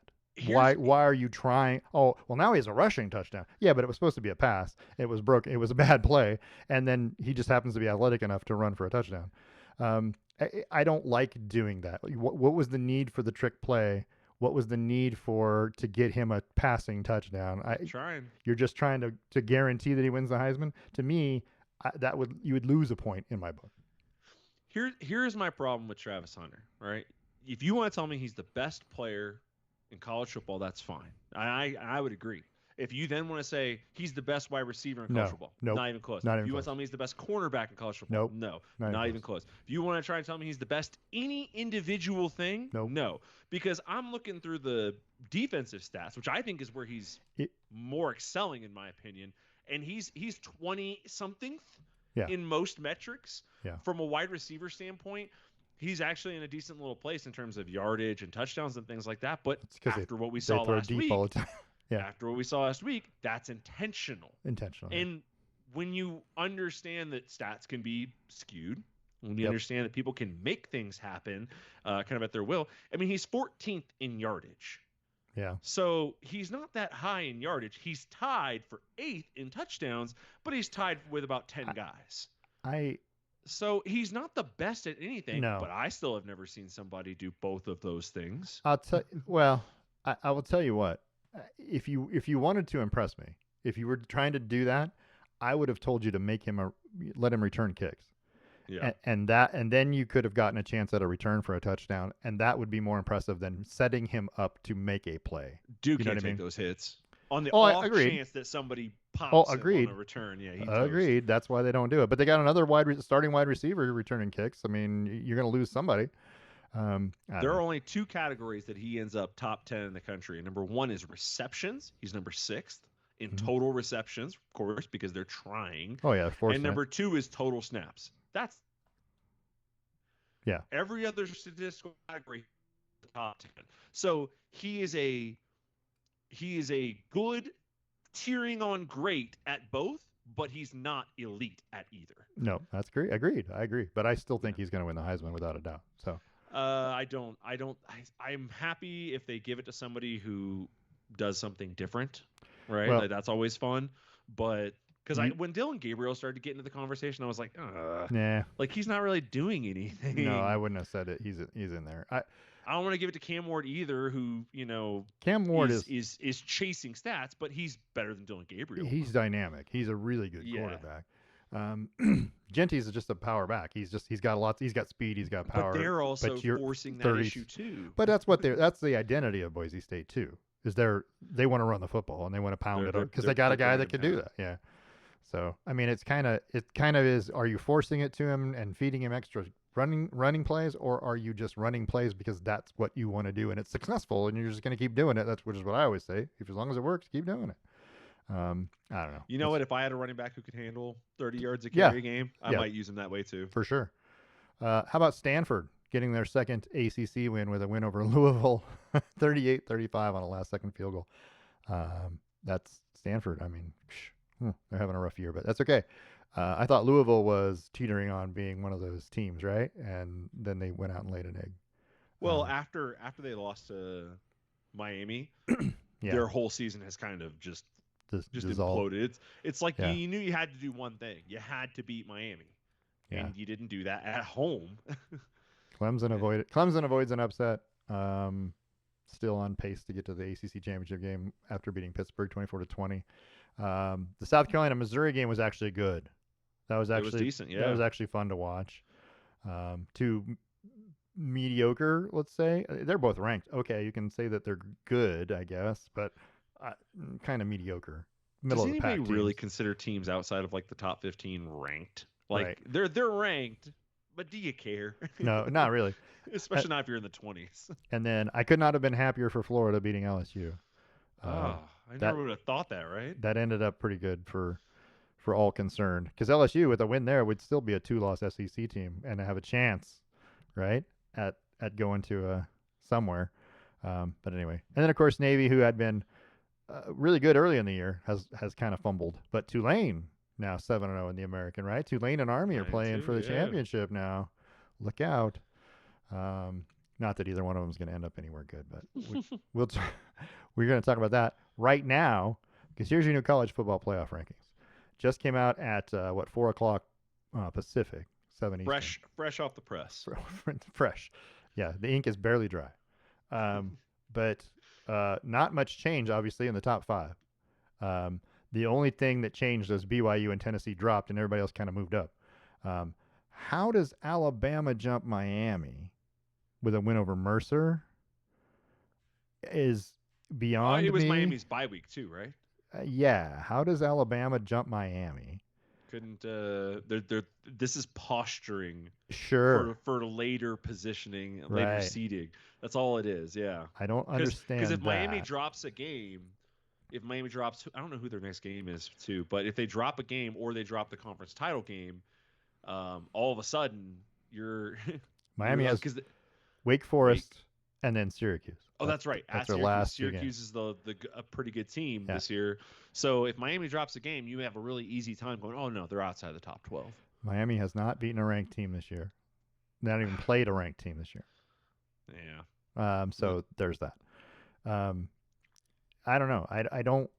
Why are you trying? Oh, well, now he has a rushing touchdown. Yeah, but it was supposed to be a pass. It was broken. It was a bad play. And then he just happens to be athletic enough to run for a touchdown. I don't like doing that. What was the need for the trick play? What was the need to get him a passing touchdown? You're just trying to guarantee that he wins the Heisman. To me, you would lose a point in my book. Here's my problem with Travis Hunter. Right? If you want to tell me he's the best player in college football, that's fine. I would agree. If you then want to say he's the best wide receiver in college football, not even close. If you want to tell me he's the best cornerback in college football, not even close. If you want to try and tell me he's the best any individual thing, no. Because I'm looking through the defensive stats, which I think is where he's more excelling in my opinion, and he's 20-something in most metrics. Yeah. From a wide receiver standpoint, he's actually in a decent little place in terms of yardage and touchdowns and things like that. But after what we saw last week, after what we saw last week, that's intentional. And when you understand that stats can be skewed, when you understand that people can make things happen kind of at their will, I mean, he's 14th in yardage. Yeah. So he's not that high in yardage. He's tied for 8th in touchdowns, but he's tied with about 10 guys. So he's not the best at anything, but I still have never seen somebody do both of those things. I will tell you what. If you wanted to impress me, if you were trying to do that, I would have told you to let him return kicks. Yeah. And then you could have gotten a chance at a return for a touchdown, and that would be more impressive than setting him up to make a play. Duke can't take those hits. On the off chance that somebody pops on a return. Yeah, agreed. That's why they don't do it. But they got another starting wide receiver returning kicks. I mean, you're going to lose somebody. There are only 2 categories that he ends up top 10 in the country. Number 1 is receptions. He's number 6th in total receptions, of course, because they're trying. Oh, yeah. And number 2 is total snaps. That's every other statistical category the top 10. So he is a good teetering on great at both, but he's not elite at either. No, that's great. Agreed. I agree. But I still think he's going to win the Heisman without a doubt. So I'm happy if they give it to somebody who does something different, right? Well, like, that's always fun. But because when Dylan Gabriel started to get into the conversation, I was like, nah, like he's not really doing anything. No, I wouldn't have said it. He's in there. I don't want to give it to Cam Ward either, who Cam Ward is chasing stats, but he's better than Dylan Gabriel. He's dynamic. He's a really good quarterback. Genty's just a power back. He's got lots. He's got speed. He's got power. But they're also forcing that issue too. But that's the identity of Boise State too. Is they want to run the football and they want to pound it up because they got a guy that can do that. Yeah. So I mean, it kind of is. Are you forcing it to him and feeding him extra running plays, or are you just running plays because that's what you want to do and it's successful and you're just going to keep doing it? Which is what I always say. If as long as it works, keep doing it. I don't know. You know what? If I had a running back who could handle 30 yards a carry game, I might use him that way too. For sure. How about Stanford getting their second ACC win with a win over Louisville, 38-35 on a last-second field goal? That's Stanford. I mean, they're having a rough year, but that's okay. I thought Louisville was teetering on being one of those teams, right? And then they went out and laid an egg. Well, after they lost to Miami, their whole season has kind of just just dissolve. imploded. It's like Yeah. you knew you had to do one thing. You had to beat Miami, Yeah. and you didn't do that at home. Clemson avoids an upset. Still on pace to get to the ACC championship game after beating Pittsburgh 24-20. The South Carolina Missouri game was actually good. It was decent, That yeah. was actually fun to watch. Two mediocre, let's say. They're both ranked. Okay, you can say that they're good, I guess, but kind of mediocre, middle Does of the anybody pack really teams. consider teams outside of like the top 15 ranked? Right. Like they're ranked, but do you care? No, not really. Especially not if you're in the 20s. And then I could not have been happier for Florida beating LSU. Oh, I That never would have thought that, right? that ended up pretty good for all concerned because LSU with a win there would still be a two-loss SEC team and have a chance, right, at going to somewhere. But anyway, and then of course Navy, who had been really good early in the year, has kind of fumbled. But Tulane now 7-0 in the American, right? Tulane and Army are playing 9-2, for the yeah. championship now. Look out. Not that either one of them is going to end up anywhere good, but we'll we're going to talk about that right now because here's your new college football playoff rankings. Just came out at 4 o'clock Pacific, 7 Eastern. Fresh off the press. Fresh. Yeah, the ink is barely dry. But not much change, obviously, in the top five. The only thing that changed was BYU and Tennessee dropped, and everybody else kind of moved up. How does Alabama jump Miami with a win over Mercer? Is beyond It was me. Miami's bye week too, right? Yeah. How does Alabama jump Miami? Couldn't they're this is posturing Sure. for later positioning, later Right. seeding. That's all it is, yeah. I don't understand Because if that. Miami drops a game, if Miami drops, I don't know who their next game is too, but if they drop a game or they drop the conference title game, all of a sudden you're Miami has because Wake Forest and then Syracuse. Oh, that's right. That's At their last Syracuse is a pretty good team Yeah. this year. So if Miami drops a game, you have a really easy time going, oh, no, they're outside the top 12. Miami has not beaten a ranked team this year. Not even played a ranked team this year. Yeah. So there's that. I don't know. I don't.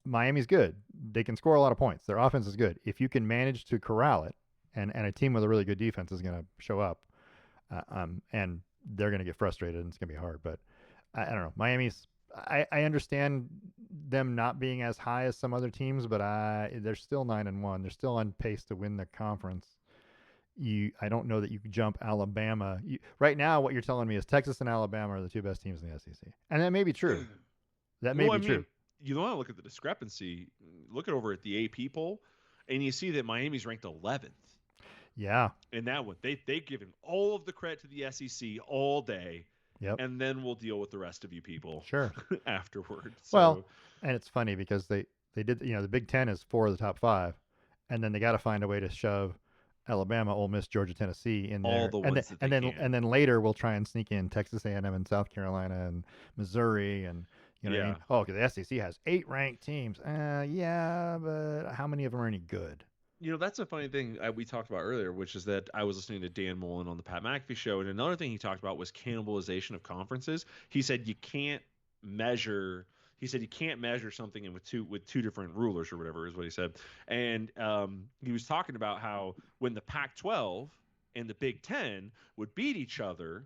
Miami's good. They can score a lot of points. Their offense is good. If you can manage to corral it, and a team with a really good defense is going to show up, and they're going to get frustrated, and it's going to be hard. But I don't know. Miami's. I understand them not being as high as some other teams, but they're still 9-1. They're still on pace to win the conference. I don't know that you can jump Alabama. Right now, what you're telling me is Texas and Alabama are the two best teams in the SEC, and that may be true. That may be true. You want to look at the discrepancy. Look at over at the AP poll, and you see that Miami's ranked 11th. Yeah. And that one, they've given all of the credit to the SEC all day. Yep. And then we'll deal with the rest of you people. Sure. Afterward. So, well, and it's funny because they did, the Big Ten is 4 of the top 5, and then they got to find a way to shove Alabama, Ole Miss, Georgia, Tennessee in there. All the ones and then later we'll try and sneak in Texas A&M and South Carolina and Missouri and what I mean? Oh, because the SEC has 8 ranked teams. Yeah, but how many of them are any good? That's a funny thing we talked about earlier, which is that I was listening to Dan Mullen on the Pat McAfee show, and another thing he talked about was cannibalization of conferences. He said you can't measure. He said you can't measure something with two different rulers or whatever is what he said. And he was talking about how when the Pac-12 and the Big Ten would beat each other,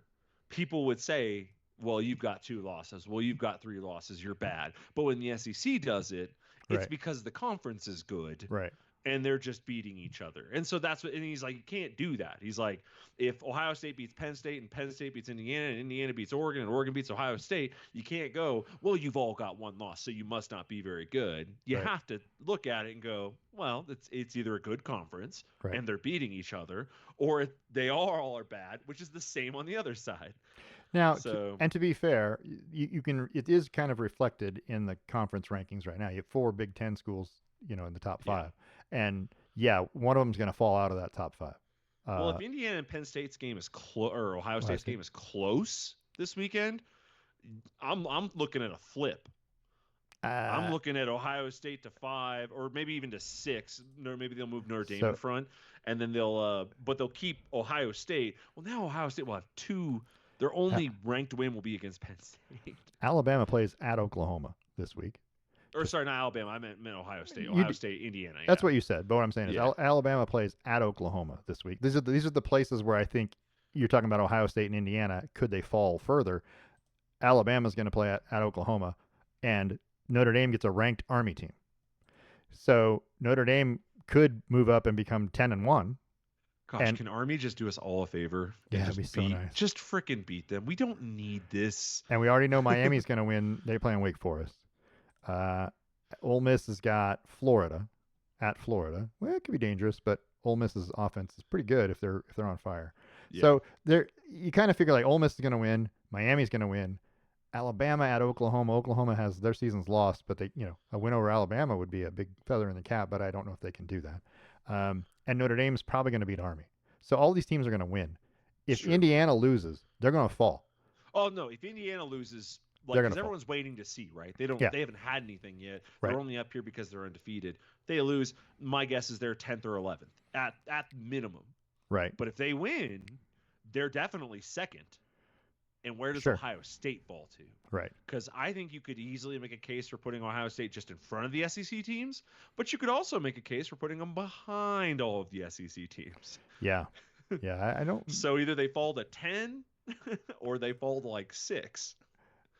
people would say, well, you've got 2 losses. Well, you've got 3 losses. You're bad. But when the SEC does it, it's because the conference is good. Right. And they're just beating each other. And so that's what, and he's like, you can't do that. He's like, if Ohio State beats Penn State and Penn State beats Indiana and Indiana beats Oregon and Oregon beats Ohio State, you can't go, well, you've all got 1 loss, so you must not be very good. You have to look at it and go, well, it's either a good conference and they're beating each other, or they all are bad, which is the same on the other side. Now, and to be fair, you can, it is kind of reflected in the conference rankings right now. You have 4 Big Ten schools, in the top 5. And one of them's going to fall out of that top 5. Well, if Indiana and Penn State's game is or Ohio State's game is close this weekend, I'm looking at a flip. I'm looking at Ohio State to 5, or maybe even to 6. Or maybe they'll move Notre Dame in front, and then they'll keep Ohio State. Well, now Ohio State will have 2. Their only ranked win will be against Penn State. Alabama plays at Oklahoma this week. Or sorry, not Alabama. I meant Ohio State. You, Ohio State, Indiana. that's Yeah. what you said. But what I'm saying is Yeah. Alabama plays at Oklahoma this week. These are the places where I think you're talking about Ohio State and Indiana. Could they fall further? Alabama's going to play at Oklahoma, and Notre Dame gets a ranked Army team. So Notre Dame could move up and become 10-1. Gosh, can Army just do us all a favor and it'd be so nice. Just freaking beat them? We don't need this. And we already know Miami's going to win. They play in Wake Forest. Ole Miss has got Florida at Florida. Well, it could be dangerous, but Ole Miss's offense is pretty good if they're on fire. Yeah. So you kind of figure like Ole Miss is going to win, Miami's going to win. Alabama at Oklahoma. Oklahoma has their season's lost, but a win over Alabama would be a big feather in the cap. But I don't know if they can do that. And Notre Dame's probably going to beat Army. So all these teams are going to win. If Indiana loses, they're going to fall. Oh no! If Indiana loses, because everyone's waiting to see, right? They haven't had anything yet. They're only up here because they're undefeated. They lose. My guess is they're 10th or 11th at minimum. Right. But if they win, they're definitely second. And where does Ohio State fall to? Right. Because I think you could easily make a case for putting Ohio State just in front of the SEC teams, but you could also make a case for putting them behind all of the SEC teams. Yeah. Yeah, I don't. So either they fall to 10 or they fall to like 6.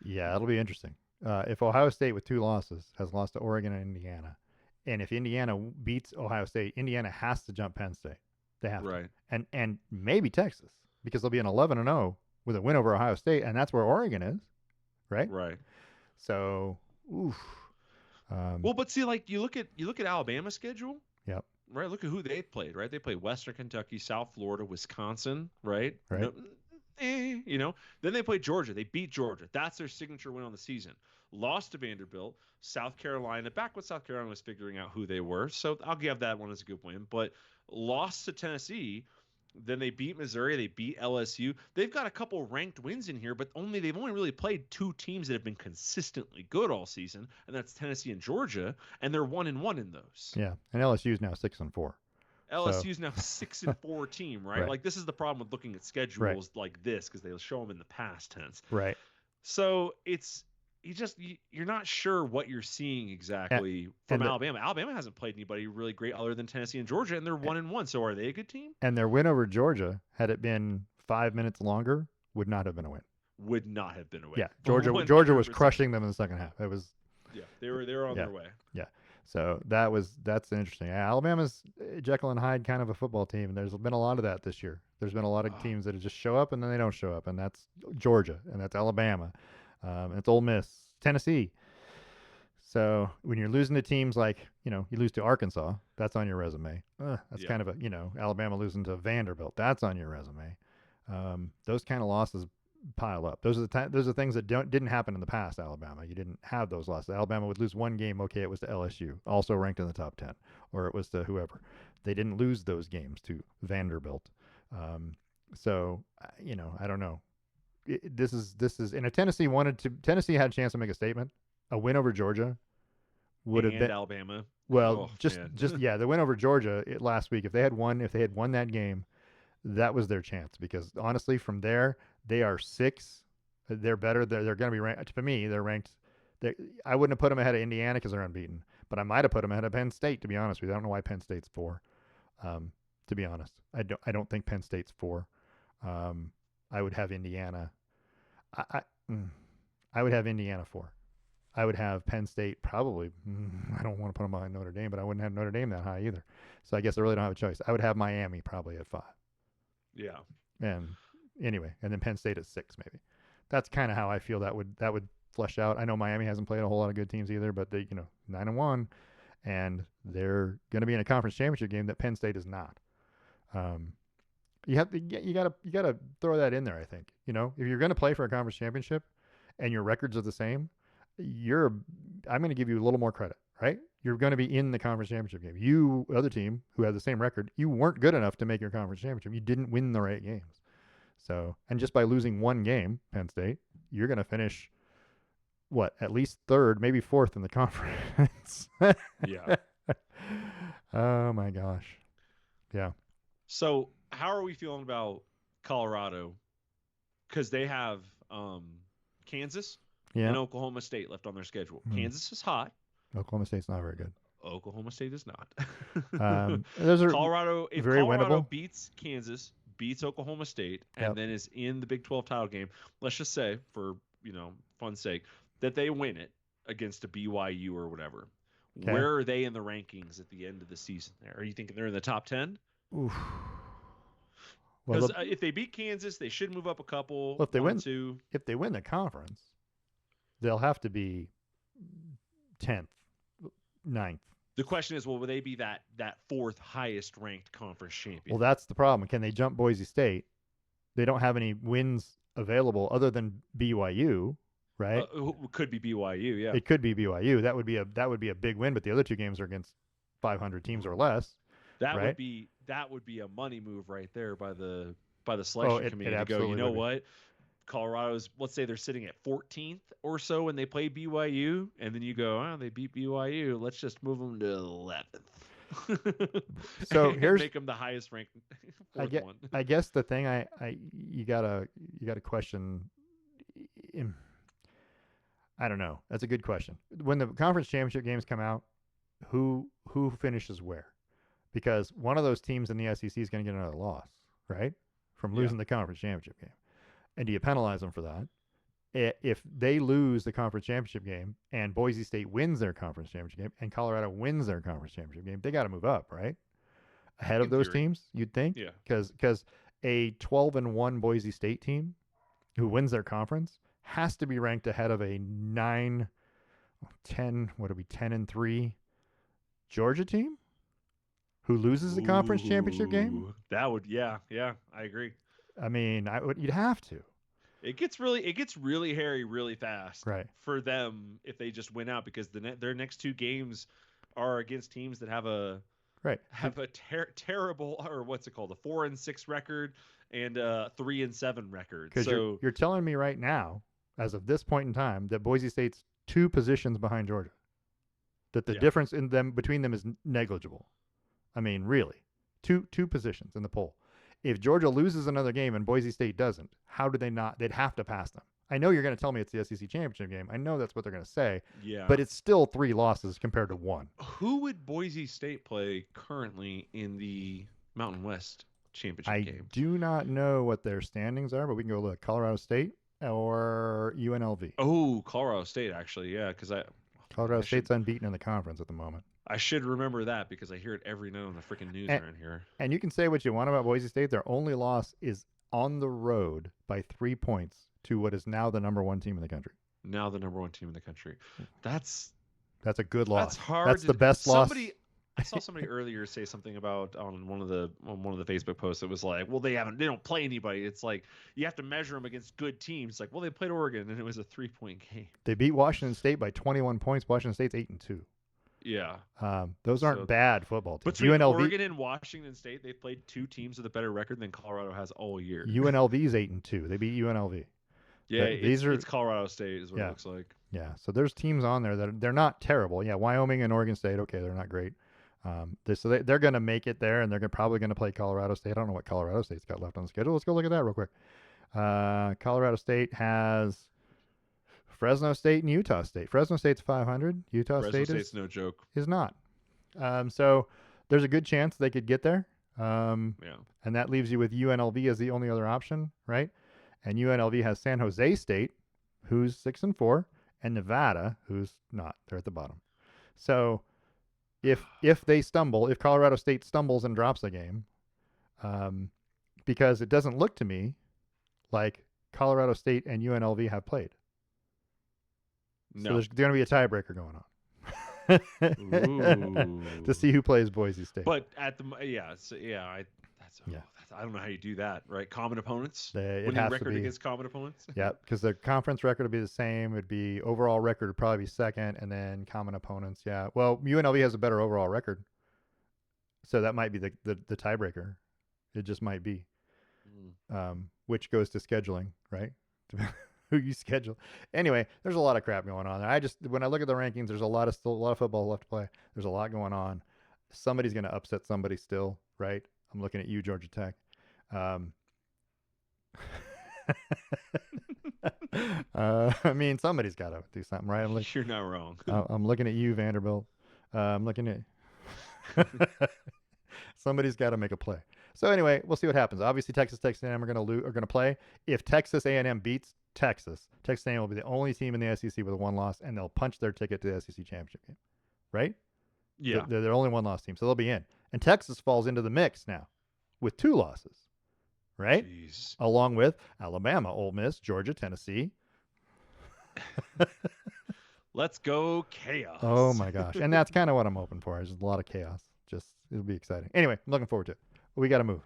Yeah, it'll be interesting. If Ohio State with 2 losses has lost to Oregon and Indiana, and if Indiana beats Ohio State, Indiana has to jump Penn State. They have to. And maybe Texas, because they'll be an 11-0 with a win over Ohio State, and that's where Oregon is, right? Right. So, oof. Well, but see, like you look at Alabama's schedule. Yep. Right. Look at who they've played. Right. They played Western Kentucky, South Florida, Wisconsin. Right. Right. Then they played Georgia. They beat Georgia. That's their signature win on the season. Lost to Vanderbilt, South Carolina. Back when South Carolina was figuring out who they were, so I'll give that one as a good win. But lost to Tennessee. Then they beat Missouri. They beat LSU. They've got a couple ranked wins in here, but they've only really played 2 teams that have been consistently good all season, and that's Tennessee and Georgia, and they're 1-1 in those. Yeah, and LSU's now 6-4. LSU's now 6-4 team, right? Like this is the problem with looking at schedules like this because they'll show them in the past tense. Right. So you're not sure what you're seeing exactly from Alabama. Alabama hasn't played anybody really great other than Tennessee and Georgia, and they're 1-1. So are they a good team? And their win over Georgia, had it been 5 minutes longer, would not have been a win. Would not have been a win. Yeah, Georgia was crushing them in the second half. It was. Yeah, they were on their way. Yeah. So that's interesting. Alabama's Jekyll and Hyde kind of a football team, and there's been a lot of that this year. There's been a lot of teams that just show up and then they don't show up, and that's Georgia, and that's Alabama. It's Ole Miss, Tennessee. So when you're losing to teams like, you lose to Arkansas, that's on your resume. That's kind of a, Alabama losing to Vanderbilt, that's on your resume. Those kind of losses pile up. Those are things that didn't happen in the past. Alabama, you didn't have those losses. Alabama would lose one game. Okay, it was to LSU, also ranked in the top 10, or it was to whoever. They didn't lose those games to Vanderbilt. So I don't know. This is and if Tennessee had a chance to make a statement. A win over Georgia would have been Alabama. Well, the win over Georgia last week. If they had won that game, that was their chance. Because honestly, from there they are 6. They're better. They're going to be ranked. For me, they're ranked. I wouldn't have put them ahead of Indiana because they're unbeaten, but I might have put them ahead of Penn State. To be honest with you, I don't know why Penn State's 4. To be honest, I don't think Penn State's 4. I would have Indiana. I would have Indiana 4. I would have Penn State probably. I don't want to put them behind Notre Dame, but I wouldn't have Notre Dame that high either. So I guess I really don't have a choice. I would have Miami probably at 5. Yeah. And anyway, and then Penn State at 6 maybe. That's kind of how I feel that would flesh out. I know Miami hasn't played a whole lot of good teams either, but they 9-1, and they're going to be in a conference championship game that Penn State is not. You gotta throw that in there. I think if you're going to play for a conference championship, and your records are the same, I'm going to give you a little more credit, right? You're going to be in the conference championship game. You, other team who has the same record, you weren't good enough to make your conference championship. You didn't win the right games. So, and just by losing one game, Penn State, you're going to finish at least 3rd, maybe 4th in the conference. Yeah. Oh my gosh. Yeah. So how are we feeling about Colorado? Because they have Kansas and Oklahoma State left on their schedule. Kansas is hot. Oklahoma State's not very good. Oklahoma State is not. Those are Colorado, if very Colorado winnable. beats Kansas, beats Oklahoma State, and Yep. then is in the Big 12 title game, let's just say, for fun's sake, that they win it against a BYU or whatever. Okay. Where are they in the rankings at the end of the season? There, are you thinking they're in the top 10? Oof. Because Well, if they beat Kansas, they should move up a couple, if they one or win, two. if they win the conference, they'll have to be 10th, 9th. The question is, well, will they be that fourth highest ranked conference champion? Well, that's the problem. Can they jump Boise State? They don't have any wins available other than BYU, right? Could be BYU, yeah. It could be BYU. That would be a big win, but the other two games are against 500 teams or less. That right? would be a money move right there by the selection committee to go, you know what? Colorado's, let's say they're sitting at 14th or so when they play BYU, and then you go, oh, they beat BYU. Let's just move them to 11th. So here's make them the highest ranked one. I guess the thing you gotta question. I don't know. That's a good question. When the conference championship games come out, who finishes where? Because one of those teams in the SEC is going to get another loss, right? From losing the conference championship game. And do you penalize them for that? If they lose the conference championship game and Boise State wins their conference championship game and Colorado wins their conference championship game, they got to move up, right? Ahead of those teams, you'd think. Yeah. Because a 12-1 Boise State team who wins their conference has to be ranked ahead of a 9, 10, 10-3 Georgia team who loses the conference championship game. That would, yeah, I agree. I mean, you'd have to. It gets really hairy really fast, right? For them if they just win out, because their next two games are against teams that have a terrible, or what's it called, a 4-6 record and a 3-7 record. So you're telling me right now, as of this point in time, that Boise State's 2 positions behind Georgia, that the difference in them between them is negligible. I mean, really, two positions in the poll. If Georgia loses another game and Boise State doesn't, how do they not? They'd have to pass them. I know you're going to tell me it's the SEC championship game. I know that's what they're going to say. Yeah. But it's still 3 losses compared to 1. Who would Boise State play currently in the Mountain West championship game? I do not know what their standings are, but we can go look. Colorado State or UNLV. Oh, Colorado State, actually, yeah, because Colorado State's unbeaten in the conference at the moment. I should remember that because I hear it every night on the freaking news around here. And you can say what you want about Boise State. Their only loss is on the road by 3 points to what is now the number 1 team in the country. Now the number 1 team in the country. That's a good loss. That's hard. That's the best loss. I saw somebody earlier say something about on one of the Facebook posts. It was like, well, they don't play anybody. It's like you have to measure them against good teams. It's like, well, they played Oregon and it was a 3-point game. They beat Washington State by 21 points. Washington State's 8-2. Yeah. Those aren't bad football teams. Between Oregon and Washington State, they played 2 teams with a better record than Colorado has all year. UNLV's 8-2. They beat UNLV. Yeah, it's Colorado State is what it looks like. Yeah, so there's teams on there that they're not terrible. Yeah, Wyoming and Oregon State, okay, they're not great. So they're going to make it there, and they're probably going to play Colorado State. I don't know what Colorado State's got left on the schedule. Let's go look at that real quick. Colorado State has Fresno State and Utah State. Fresno State's 500. Fresno State's no joke. Is not. So there's a good chance they could get there. And that leaves you with UNLV as the only other option, right? And UNLV has San Jose State, who's 6-4, and Nevada, who's not. They're at the bottom. So if Colorado State stumbles and drops a game, because it doesn't look to me like Colorado State and UNLV have played. No. So there's going to be a tiebreaker going on to see who plays Boise State. But I don't know how you do that, right? Common opponents? Winning record against common opponents? Yeah, because the conference record would be the same. It would be overall record would probably be second, and then common opponents. Yeah. Well, UNLV has a better overall record, so that might be the tiebreaker. It just might be, which goes to scheduling, right? Who you schedule. Anyway, there's a lot of crap going on there. When I look at the rankings, there's still a lot of football left to play. There's a lot going on. Somebody's going to upset somebody still, right? I'm looking at you, Georgia Tech. I mean, somebody's got to do something, right? You're not wrong. I'm looking at you, Vanderbilt. I'm looking at somebody's got to make a play. So anyway, we'll see what happens. Obviously, Texas A&M are going to play. If Texas A&M beats Texas A&M will be the only team in the SEC with a one loss, and they'll punch their ticket to the SEC championship game. Right? Yeah. They're only one loss team, so they'll be in. And Texas falls into the mix now with 2 losses. Right? Jeez. Along with Alabama, Ole Miss, Georgia, Tennessee. Let's go chaos. Oh my gosh. And that's kind of what I'm hoping for. There's a lot of chaos. It'll be exciting. Anyway, I'm looking forward to it. We got to move.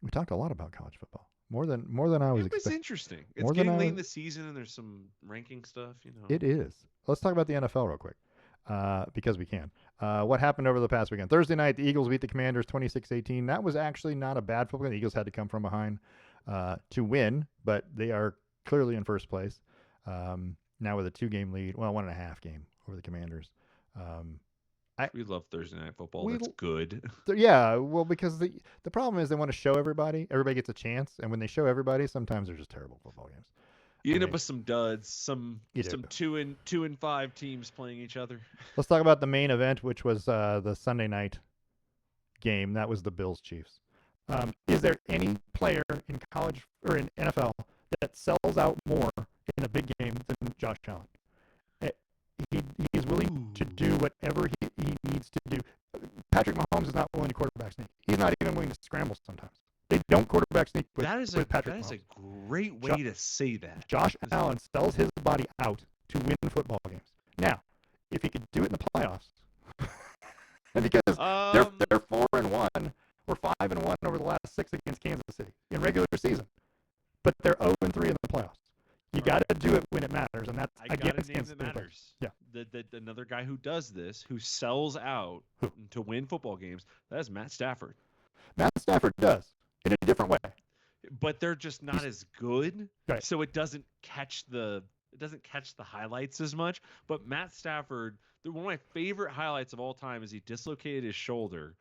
We talked a lot about college football. More than I was expecting. It was interesting. It's getting late in the season and there's some ranking stuff, It is. Let's talk about the NFL real quick. Because we can. What happened over the past weekend? Thursday night, the Eagles beat the Commanders 26-18. That was actually not a bad football game. The Eagles had to come from behind to win, but they are clearly in first place now with a 2-game lead. Well, 1.5 game over the Commanders. We love Thursday night football. That's good. Yeah, well, because the problem is they want to show everybody. Everybody gets a chance, and when they show everybody, sometimes they're just terrible football games. You end up with some duds, some 2 and 5 teams playing each other. Let's talk about the main event, which was the Sunday night game. That was the Bills-Chiefs. Is there any player in college or in NFL that sells out more in a big game than Josh Allen? He's willing to do whatever he needs to do. Patrick Mahomes is not willing to quarterback sneak. He's not even willing to scramble sometimes. They don't quarterback sneak with Patrick Mahomes. That is a great way to say that. Josh Allen sells his body out to win football games. Now, if he could do it in the playoffs, because they're 4-1 or 5-1 over the last 6 against Kansas City in regular season, but they're 0-3 in the playoffs. You got to do it when it matters, and that's against Kansas City. Matters. Yeah. Another guy who does this, who sells out to win football games, that is Matt Stafford. Matt Stafford does. In a different way, but they're just not as good, right. So it doesn't catch the highlights as much. But Matt Stafford, one of my favorite highlights of all time is he dislocated his shoulder,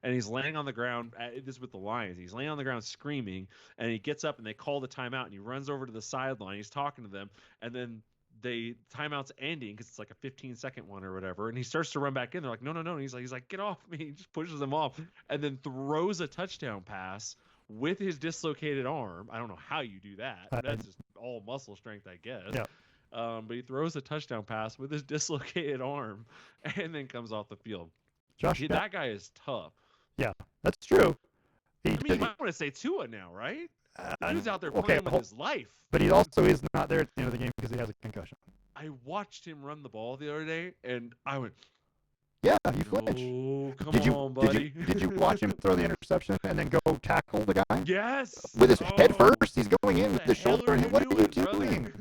and he's laying on the ground. This is with the Lions. He's laying on the ground screaming, and he gets up and they call the timeout, and he runs over to the sideline. He's talking to them, and then timeout's ending because it's like a 15-second one or whatever, and he starts to run back in. They're like, no. And he's like, get off me. He just pushes them off, and then throws a touchdown pass with his dislocated arm. I don't know how you do that. That's just all muscle strength, I guess. Yeah. But he throws a touchdown pass with his dislocated arm and then comes off the field. That guy is tough. Yeah, that's true. You might want to say Tua now, right? He's out there playing with his life. But he also is not there at the end of the game because he has a concussion. I watched him run the ball the other day, and I went, yeah, you flinch. Oh, come on, buddy. Did you watch him throw the interception and then go tackle the guy? Yes. With his head first, he's going in with the shoulder. What are you doing?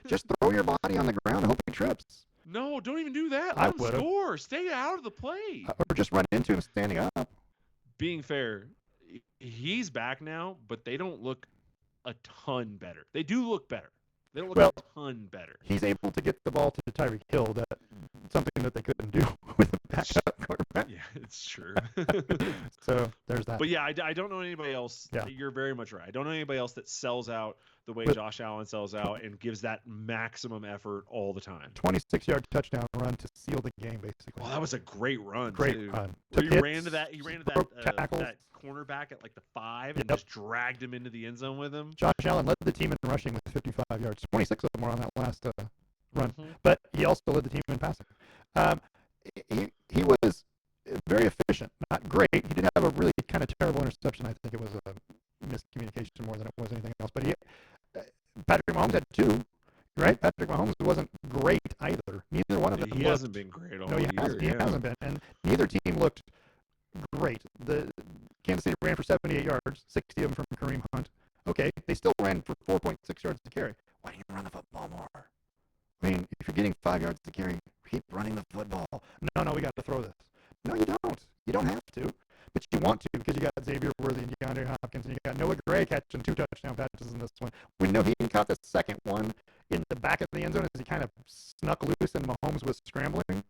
Just throw your body on the ground and hope he trips. No, don't even do that. Let him score. Stay out of the play. Or just run into him standing up. Being fair, he's back now, but they don't look a ton better. They do look better. They don't look a ton better. He's able to get the ball to Tyreek Hill, something that they couldn't do with a backup quarterback. Yeah, it's true. So there's that. But yeah, I don't know anybody else. Yeah. You're very much right. I don't know anybody else that sells out the way Josh Allen sells out and gives that maximum effort all the time. 26-yard touchdown run to seal the game, basically. Well, that was a great run. Great run. He ran to that cornerback at like the 5 and just dragged him into the end zone with him. Josh Allen led the team in rushing with 55 yards. 26 of them were on that last run. Mm-hmm. But he also led the team in passing. He was very efficient. Not great. He did have a really kind of terrible interception. I think it was a miscommunication more than it was anything else. But Patrick Mahomes had 2. Right? Patrick Mahomes wasn't great either. Neither one of them. He hasn't been great all year. He hasn't been. And neither team looked great. The Kansas City ran for 78 yards, 60 of them from Kareem Hunt. Okay, they still ran for 4.6 yards to carry. Why don't you run the football more? I mean, if you're getting 5 yards to carry, keep running the football. No, we got to throw this. No, you don't. You don't have to. But you want to because you got Xavier Worthy and DeAndre Hopkins and you got Noah Gray catching 2 touchdown passes in this one. We know he caught the second one in the back of the end zone as he kind of snuck loose and Mahomes was scrambling.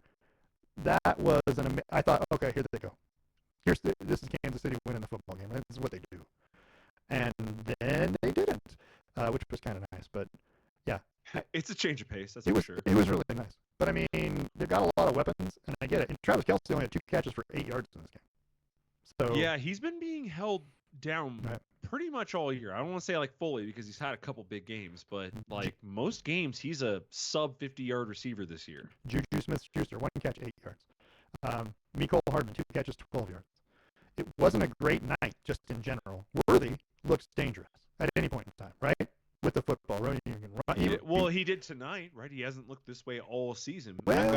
That was I thought, okay, here they go. This is Kansas City winning the football game. This is what they do. And then they didn't. which was kind of nice. But yeah, it's a change of pace. That's for sure. It was really nice. But I mean, they've got a lot of weapons, and I get it. And Travis Kelce only had 2 catches for 8 yards in this game. So yeah, he's been being held down pretty much all year. I don't want to say like fully because he's had a couple big games, but like most games, he's a sub 50-yard receiver this year. Juju Smith-Schuster, 1 catch, 8 yards. Mecole Hardman, 2 catches, 12 yards. It wasn't a great night just in general. Worthy looks dangerous at any point in time, right? With the football, right? You can run. Well, he did tonight, right? He hasn't looked this way all season. Well, I've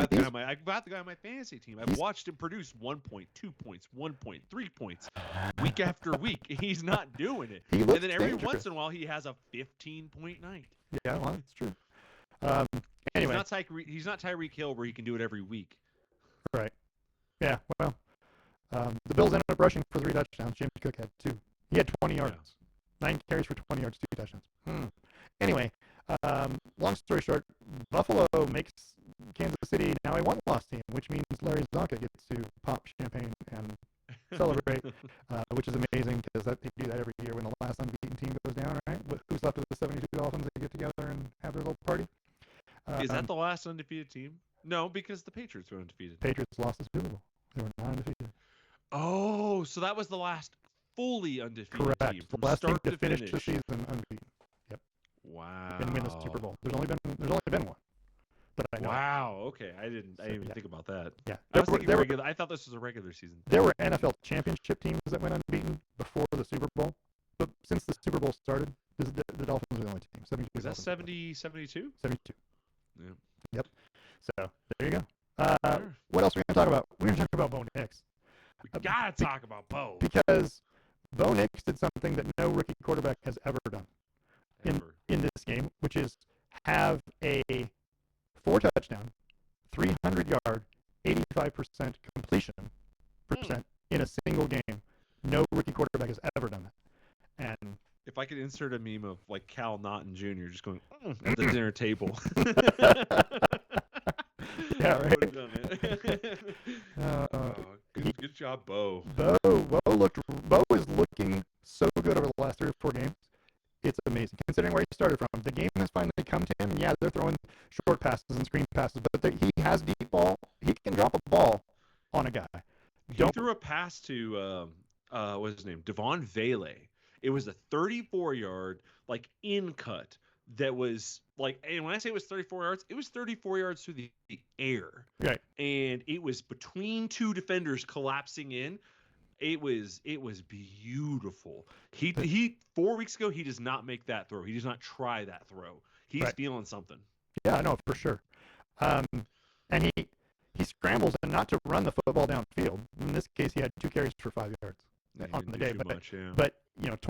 got the guy on my fantasy team. I've watched him produce 1 point, 2 points, 1.3 points week after week. He's not doing it. And then every once in a while, he has a 15-point night. Yeah, well, that's true. Anyway, he's not Tyreek Hill where he can do it every week. Right. Yeah. Well, the Bills ended up rushing for 3 touchdowns. James Cook had 2. He had 20 yards. Yeah. 9 carries for 20 yards, 2 touchdowns. Anyway, long story short, Buffalo makes Kansas City now a one-loss team, which means Larry Zonka gets to pop champagne and celebrate, which is amazing because they do that every year when the last unbeaten team goes down, right? Who's left of the 72 Dolphins? They get together and have their little party. Is that the last undefeated team? No, because the Patriots were undefeated. Patriots lost the Super Bowl. They were not undefeated. Oh, so that was the last fully undefeated Correct. team. The last team to finish the season unbeaten. Yep. Wow. And win the Super Bowl. There's only been one. That I know. Wow. Okay. I didn't even think about that. Yeah. I thought this was a regular season. There were NFL championship teams that went unbeaten before the Super Bowl, but since the Super Bowl started, the Dolphins are the only team. 72. Was that 70, 72? 72. Yeah. Yep. So there you go. What else are we going to talk about? We're going to talk about Bo Nix. We got to talk about Bo. Because Bo Nix did something that no rookie quarterback has ever done in this game, which is have a 4-touchdown, 300-yard, 85% completion percent in a single game. No rookie quarterback has ever done that. And if I could insert a meme of like Cal Naughton Jr. just going at the dinner table. Yeah, right. Good job, Bo. Bo is looking so good over the last 3 or 4 games. It's amazing, considering where he started from. The game has finally come to him. Yeah, they're throwing short passes and screen passes, but he has deep ball. He can drop a ball on a guy. He threw a pass to what's his name, Devon Vele. It was a 34-yard like in cut that was like, and when I say it was 34 yards, it was 34 yards through the air. Right. And it was between 2 defenders collapsing in. It was beautiful. He 4 weeks ago, he does not make that throw. He does not try that throw. He's feeling something. Yeah, I know for sure. And he scrambles and not to run the football downfield. In this case, he had 2 carries for 5 yards on the day. But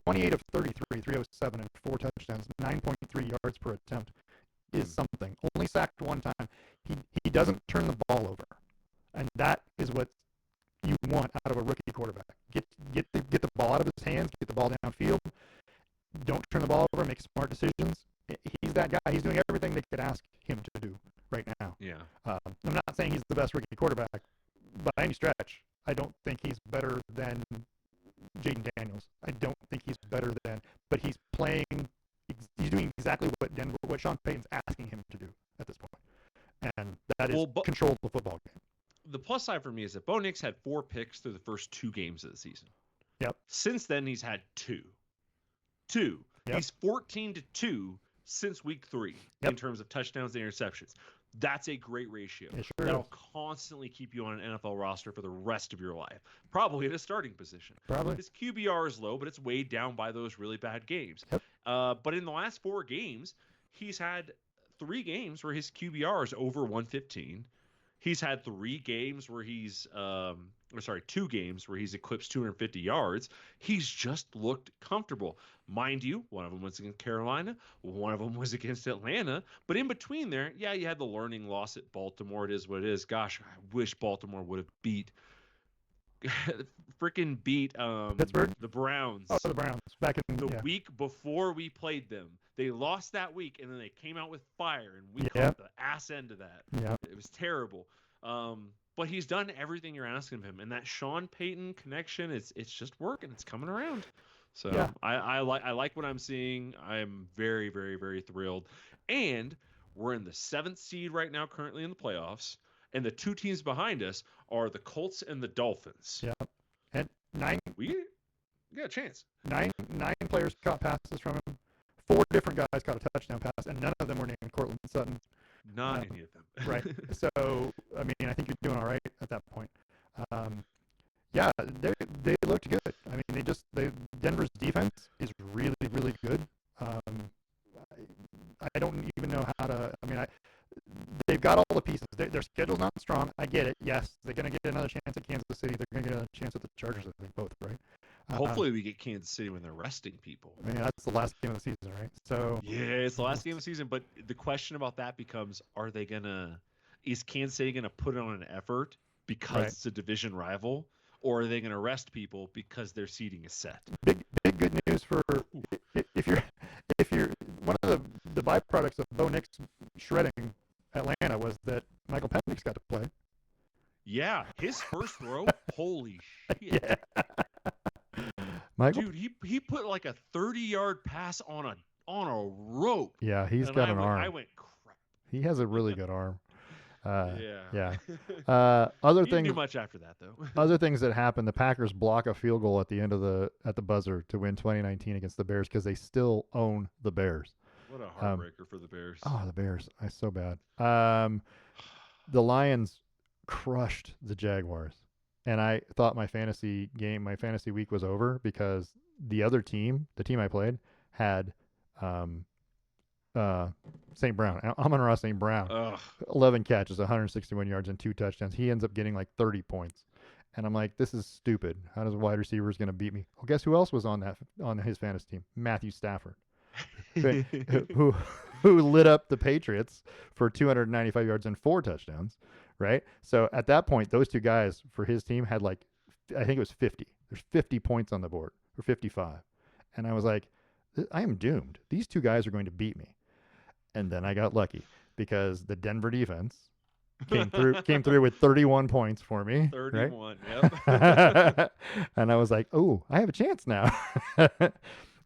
28 of 33, 307, and 4 touchdowns, 9.3 yards per attempt is something. Only sacked 1 time. He doesn't turn the ball over, and that is what you want out of a rookie quarterback. Get the ball out of his hands. Get the ball downfield. Don't turn the ball over. Make smart decisions. He's that guy. He's doing everything they could ask him to do right now. Yeah. I'm not saying he's the best rookie quarterback by any stretch. I don't think he's better than Jaden Daniels. I don't think he's better than, but he's doing exactly what Sean Payton's asking him to do at this point, and that is control the football game. The plus side for me is that Bo Nix had 4 picks through the first 2 games of the season. Yep. Since then, he's had 2. Yep. He's 14-2 since week 3 in terms of touchdowns and interceptions. That's a great ratio. That'll constantly keep you on an NFL roster for the rest of your life. Probably at a starting position. Probably. His QBR is low, but it's weighed down by those really bad games. Yep. But in the last 4 games, he's had 3 games where his QBR is over 115. He's had 3 games where 2 games where he's eclipsed 250 yards. He's just looked comfortable. Mind you, one of them was against Carolina. One of them was against Atlanta. But in between there, yeah, you had the learning loss at Baltimore. It is what it is. Gosh, I wish Baltimore would have beat Pittsburgh? The Browns. Oh, the Browns. Back in the week before we played them. They lost that week, and then they came out with fire, and we caught the ass end of that. Yeah. It was terrible. But he's done everything you're asking of him, and that Sean Payton connection, it's just working. It's coming around. So Yeah. I like what I'm seeing. I'm very, very, very thrilled. And we're in the 7th seed right now, currently in the playoffs. And the 2 teams behind us are the Colts and the Dolphins. Yeah. And nine got a chance. Nine players caught passes from him. 4 different guys caught a touchdown pass, and none of them were named Cortland Sutton. Not any of them. Right. So, I mean, I think you're doing all right at that point. Yeah, they looked good. I mean, Denver's defense is really, really good. I don't even know how to. I mean, they've got all the pieces. Their schedule's not strong. I get it. Yes, they're going to get another chance at Kansas City. They're going to get a chance at the Chargers. I think both, right? Hopefully, we get Kansas City when they're resting people. I mean, that's the last game of the season, right? So yeah, it's the last game of the season. But the question about that becomes: is Kansas City gonna put on an effort because it's a division rival, or are they gonna rest people because their seeding is set? Big good news for if you're one of the byproducts of Bo Nix shredding Atlanta was that Michael Penix got to play. Yeah, his first throw, holy shit! Yeah. Michael, dude, he put like a 30-yard pass on a rope. Yeah, he's got an arm. I went crap. He has a really good arm. Yeah. Other he didn't do much after that though. Other things that happened: the Packers block a field goal at the end of at the buzzer to win 2019 against the Bears because they still own the Bears. What a heartbreaker for the Bears. Oh, the Bears! So bad. The Lions crushed the Jaguars, and I thought my fantasy week was over because the other team, the team I played, had St. Brown, Amon-Ra St. Brown, 11 catches, 161 yards, and 2 touchdowns. He ends up getting like 30 points. And I'm like, this is stupid. How does a wide receiver is going to beat me? Well, guess who else was on his fantasy team? Matthew Stafford, who lit up the Patriots for 295 yards and 4 touchdowns, right? So at that point, those 2 guys for his team had I think it was 50. There's 50 points on the board, or 55. And I was like, I am doomed. These 2 guys are going to beat me. And then I got lucky because the Denver defense came through with 31 points for me. 31, right? Yep. And I was like, oh, I have a chance now. And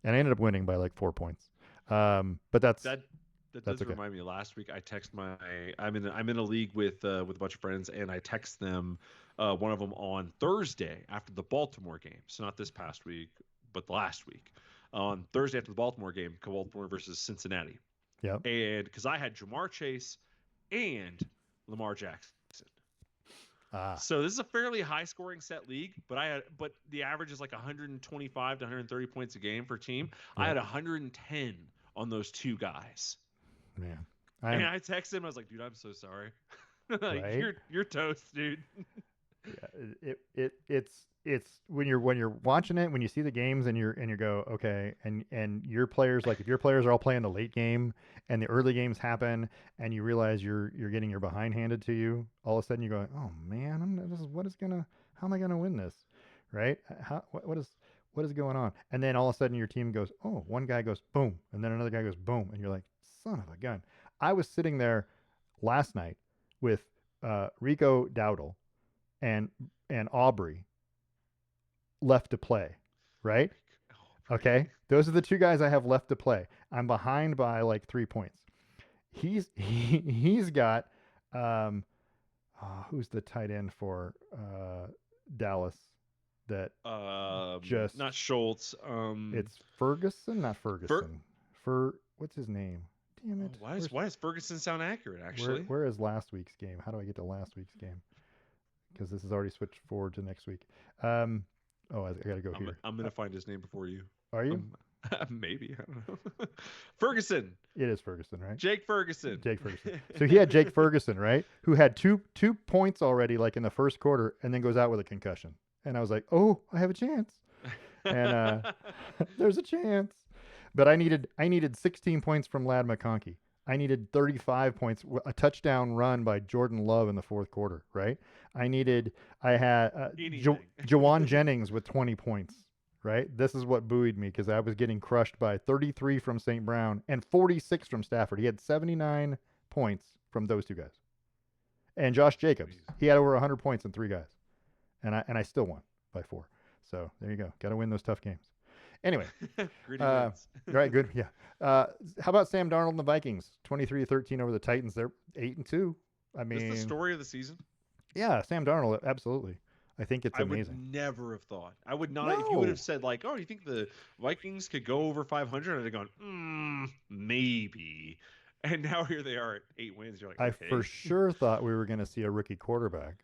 I ended up winning by like 4 points. But that does remind me. Last week I text I'm in a league with a bunch of friends, and I text them one of them on Thursday after the Baltimore game. So not this past week, but last week. On Thursday after the Baltimore game, Baltimore versus Cincinnati. Yeah. And because I had Jamar Chase and Lamar Jackson. So this is a fairly high-scoring set league, but the average is like 125 to 130 points a game per team. Yeah. I had 110 on those 2 guys. Man, and I texted him. I was like, "Dude, I'm so sorry. Like, right? You're toast, dude." Yeah, it's when you're watching it, when you see the games and you go, okay, and your players, like if your players are all playing the late game and the early games happen and you realize you're getting your behind handed to you, all of a sudden you go, oh man, how am I gonna win this, right? What is going on? And then all of a sudden your team goes, oh, one guy goes boom, and then another guy goes boom, and you're like, son of a gun. I was sitting there last night with Rico Dowdle and Aubrey left to play, right? Okay, those are the 2 guys I have left to play. I'm behind by like 3 points. He's got who's the tight end for Dallas that just not Schultz. It's Ferguson, not Ferguson. What's his name? Damn it! Why does Ferguson sound accurate? Actually, where is last week's game? How do I get to last week's game? Because this is already switched forward to next week. I got to go here. I'm going to find his name before you. Are you? Maybe. I don't know. Ferguson. It is Ferguson, right? Jake Ferguson. So he had Jake Ferguson, right? Who had two points already, like in the first quarter, and then goes out with a concussion. And I was like, oh, I have a chance. And there's a chance. But I needed 16 points from Ladd McConkey. I needed 35 points, a touchdown run by Jordan Love in the fourth quarter, right? I had Jawan Jennings with 20 points, right? This is what buoyed me because I was getting crushed by 33 from St. Brown and 46 from Stafford. He had 79 points from those 2 guys. And Josh Jacobs, he had over 100 points in 3 guys. And I still won by 4. So there you go. Got to win those tough games. Anyway, Greedy wins. right, good, yeah. How about Sam Darnold and the Vikings? 23-13 over the Titans. They're 8-2. I This is the mean, story of the season. yeah, Sam Darnold, absolutely. I think it's I would amazing. never have thought. I would not. If you would No, have said like, "Oh, you think the Vikings could go over 500?" I'd have gone, maybe. And now here they are at 8 wins. You're like, I for okay. sure thought we were going to see a rookie quarterback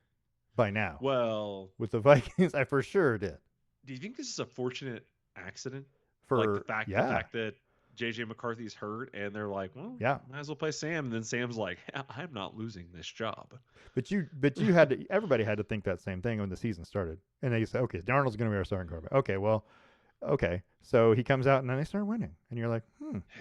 by now. Well, With the Vikings, I for sure did. do you think this is a fortunate accident? Like For the yeah, fact that JJ McCarthy's hurt, and they're like, well, yeah. might as well play Sam. And then Sam's like, I'm not losing this job. But you had to. Everybody had to think that same thing when the season started, and they said, okay, Darnold's going to be our starting quarterback. Okay, well, okay. So he comes out, and then they start winning, and you're like,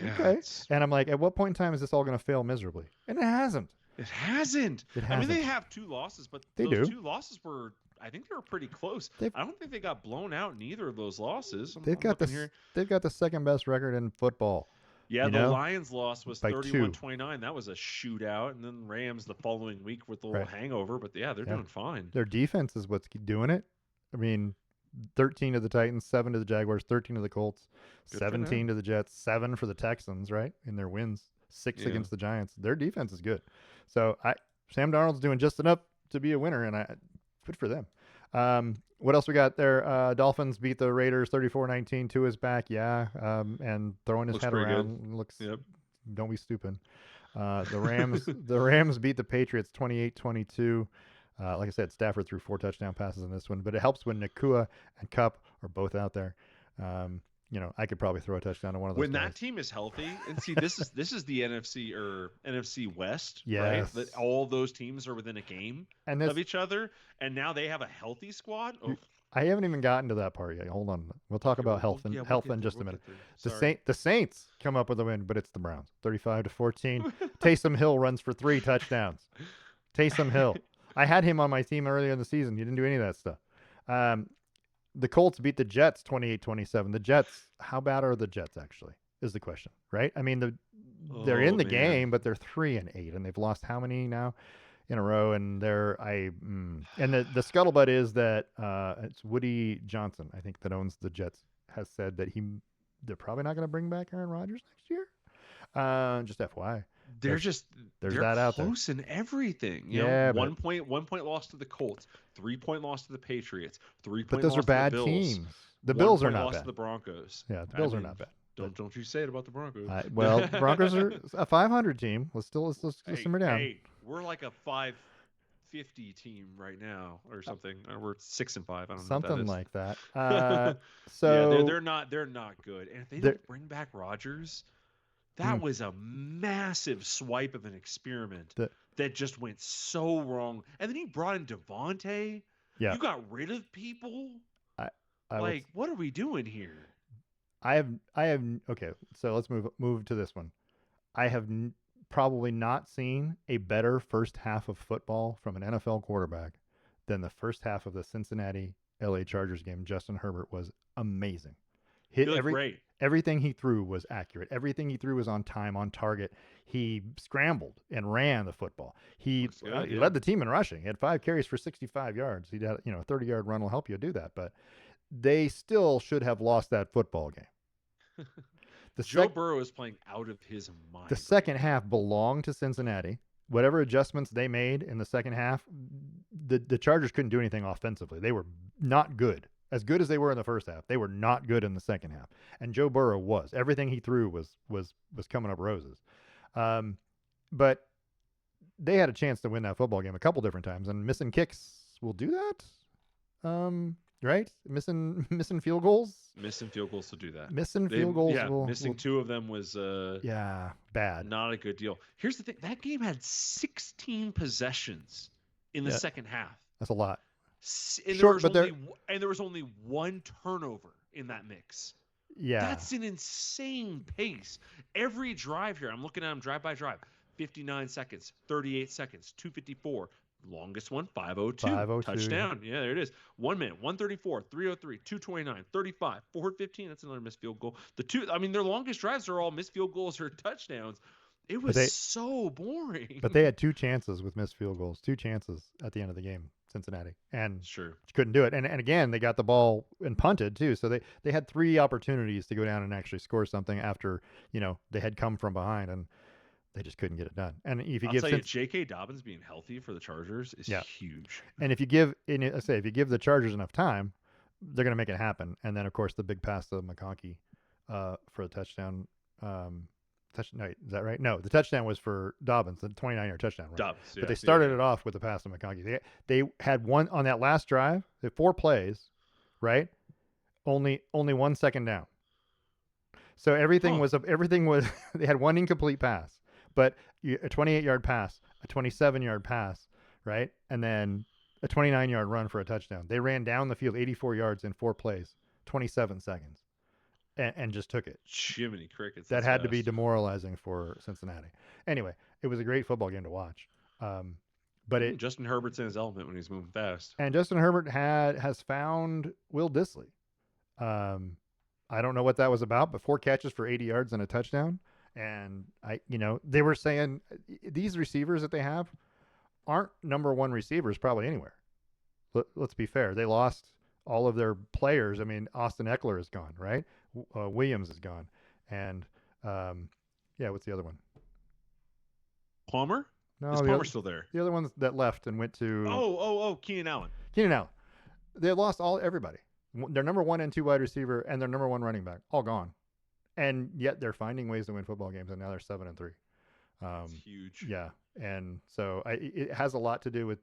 Yeah, okay. And I'm like, at what point in time is this all going to fail miserably? And it hasn't. It hasn't. It I mean, hasn't. they have 2 losses, but They those do. 2 losses were, I think they were pretty close. They've I don't think they got blown out in either of those losses. I'm got looking here. they've got the second best record in football. Yeah, you the know? Lions loss was By 31-29. That was a shootout. And then Rams the following week with a little hangover. But yeah, they're doing fine. Their defense is what's doing it. I mean, 13 to the Titans, 7 to the Jaguars, 13 to the Colts, Good 17 to the Jets, 7 for the Texans, right? In their wins, 6 against the Giants. Their defense is good. So Sam Darnold's doing just enough to be a winner, and good for them. What else we got there? Dolphins beat the Raiders 34-19. Tua's back, and throwing his head around. Good. Looks. Yep. Don't be stupid. The Rams beat the Patriots 28-22. Like I said, Stafford threw 4 touchdown passes in this one, but it helps when Nakua and Kupp are both out there. I could probably throw a touchdown to one of those. When guys. that team is healthy, and see, this is the NFC West, yes. right? That all those teams are within a game of each other, and now they have a healthy squad. Oh. I haven't even gotten to that part yet. Hold on, we'll talk about health in just a minute. The Saints come up with a win, but it's the Browns, 35-14. Taysom Hill runs for 3 touchdowns. Taysom Hill. I had him on my team earlier in the season. He didn't do any of that stuff. The Colts beat the Jets 28-27. The Jets, how bad are the Jets actually, is the question, right? I mean, they're in the game, but they're 3-8, and they've lost how many now in a row? And and the scuttlebutt is that it's Woody Johnson, I think, that owns the Jets, has said that they're probably not going to bring back Aaron Rodgers next year. Just FYI. They're that out there. Close in everything. You know, 1 point loss to the Colts, 3-point loss to the Patriots, 3-point but those loss are bad to the Bills, teams. The Bills are not loss bad. To the Broncos. Yeah, the Bills are not bad. Don't you say it about the Broncos? Well, the Broncos are a 500 team. Let's simmer down. Hey, we're like a 550 team right now, or something. Or we're 6-5. I don't know. Something like that. So yeah, they're not good. And if they don't bring back Rodgers. That was a massive swipe of an experiment that just went so wrong. And then he brought in Devontae. Yeah. You got rid of people. What are we doing here? I have. Okay, so let's move to this one. I have probably not seen a better first half of football from an NFL quarterback than the first half of the Cincinnati LA Chargers game. Justin Herbert was amazing. Great. Everything he threw was accurate. Everything he threw was on time, on target. He scrambled and ran the football. He led the team in rushing. He had 5 carries for 65 yards. He had, a 30-yard run will help you do that. But they still should have lost that football game. Joe Burrow is playing out of his mind. The second half belonged to Cincinnati. Whatever adjustments they made in the second half, the Chargers couldn't do anything offensively. They were not good. As good as they were in the first half, they were not good in the second half. And Joe Burrow was. Everything he threw was coming up roses. But they had a chance to win that football game a couple different times, and missing kicks will do that. Right? Missing field goals. Missing field goals to do that. Missing field goals. Yeah, missing 2 of them was bad. Not a good deal. Here's the thing: that game had 16 possessions in the second half. That's a lot. And there was only 1 turnover in that mix. Yeah. That's an insane pace. Every drive here, I'm looking at them drive by drive. 59 seconds, 38 seconds, 254. Longest one, 5:02. Touchdown. Yeah, there it is. 1 minute, 134, 303, 229, 35, 415. That's another missed field goal. Their longest drives are all missed field goals or touchdowns. It was so boring. But they had 2 chances with missed field goals. 2 chances at the end of the game Cincinnati, and Sure. couldn't do it. And again, they got the ball and punted too. So they had 3 opportunities to go down and actually score something after they had come from behind, and they just couldn't get it done. And if you I'll give tell you, J.K. Dobbins being healthy for the Chargers is yeah, huge. and if you give the Chargers enough time, they're going to make it happen. And then of course the big pass to McConkey for a touchdown. No, is that right? No, the touchdown was for Dobbins, the 29-yard touchdown, right? Dobbins, But they started it off with the pass to McConkey. They had one on that last drive. They had 4 plays, right? Only 1 second down. So everything was they had one incomplete pass, but a 28-yard pass, a 27-yard pass, right? And then a 29-yard run for a touchdown. They ran down the field 84 yards in 4 plays, 27 seconds, and just took it. Jiminy crickets. That had to be demoralizing for Cincinnati. Anyway, it was a great football game to watch. But Justin Herbert's in his element when he's moving fast. And Justin Herbert has found Will Dissly. I don't know what that was about, but 4 catches for 80 yards and a touchdown. And they were saying these receivers that they have aren't number 1 receivers probably anywhere. Let's be fair. They lost all of their players. I mean, Austin Eckler is gone, right? Williams is gone. And what's the other one? Palmer? No, is Palmer still there? The other one that left and went to Keenan Allen. Keenan Allen. They lost everybody. Their number 1 and 2 wide receiver and their number 1 running back, all gone. And yet they're finding ways to win football games, and now they're 7-3. That's huge. Yeah, and so it has a lot to do with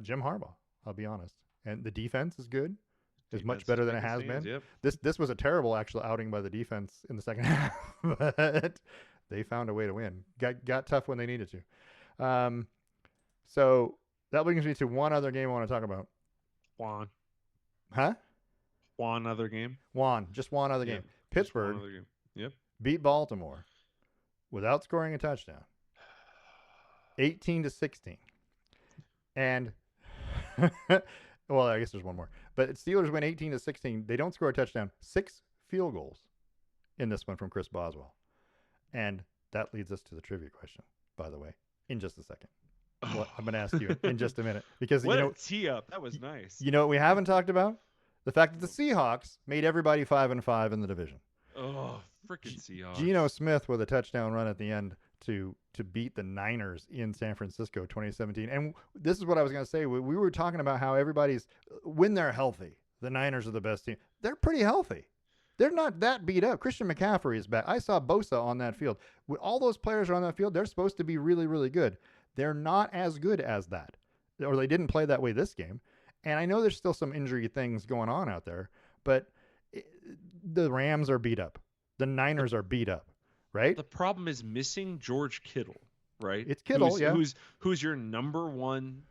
Jim Harbaugh. I'll be honest. And the defense is good. It's much better than it has been. Yep. This was a terrible actual outing by the defense in the second half, but they found a way to win. Got tough when they needed to. So that brings me to one other game I want to talk about. One other game. Just one other game. Pittsburgh beat Baltimore without scoring a touchdown, 18-16. And well, I guess there's one more. But Steelers win 18-16. They don't score a touchdown. 6 field goals in this one from Chris Boswell. And that leads us to the trivia question, by the way, in just a second. Well, I'm going to ask you in just a minute. Because what a tee up. That was nice. You know what we haven't talked about? The fact that the Seahawks made everybody 5-5 in the division. Oh, freaking Seahawks. Geno Smith with a touchdown run at the end to beat the Niners in San Francisco 2017. And this is what I was going to say. We were talking about how everybody's, when they're healthy, the Niners are the best team. They're pretty healthy. They're not that beat up. Christian McCaffrey is back. I saw Bosa on that field. When all those players are on that field, they're supposed to be really, really good. They're not as good as that. Or they didn't play that way this game. And I know there's still some injury things going on out there, but the Rams are beat up. The Niners are beat up, right? The problem is missing George Kittle, right? It's Kittle, who's your number 1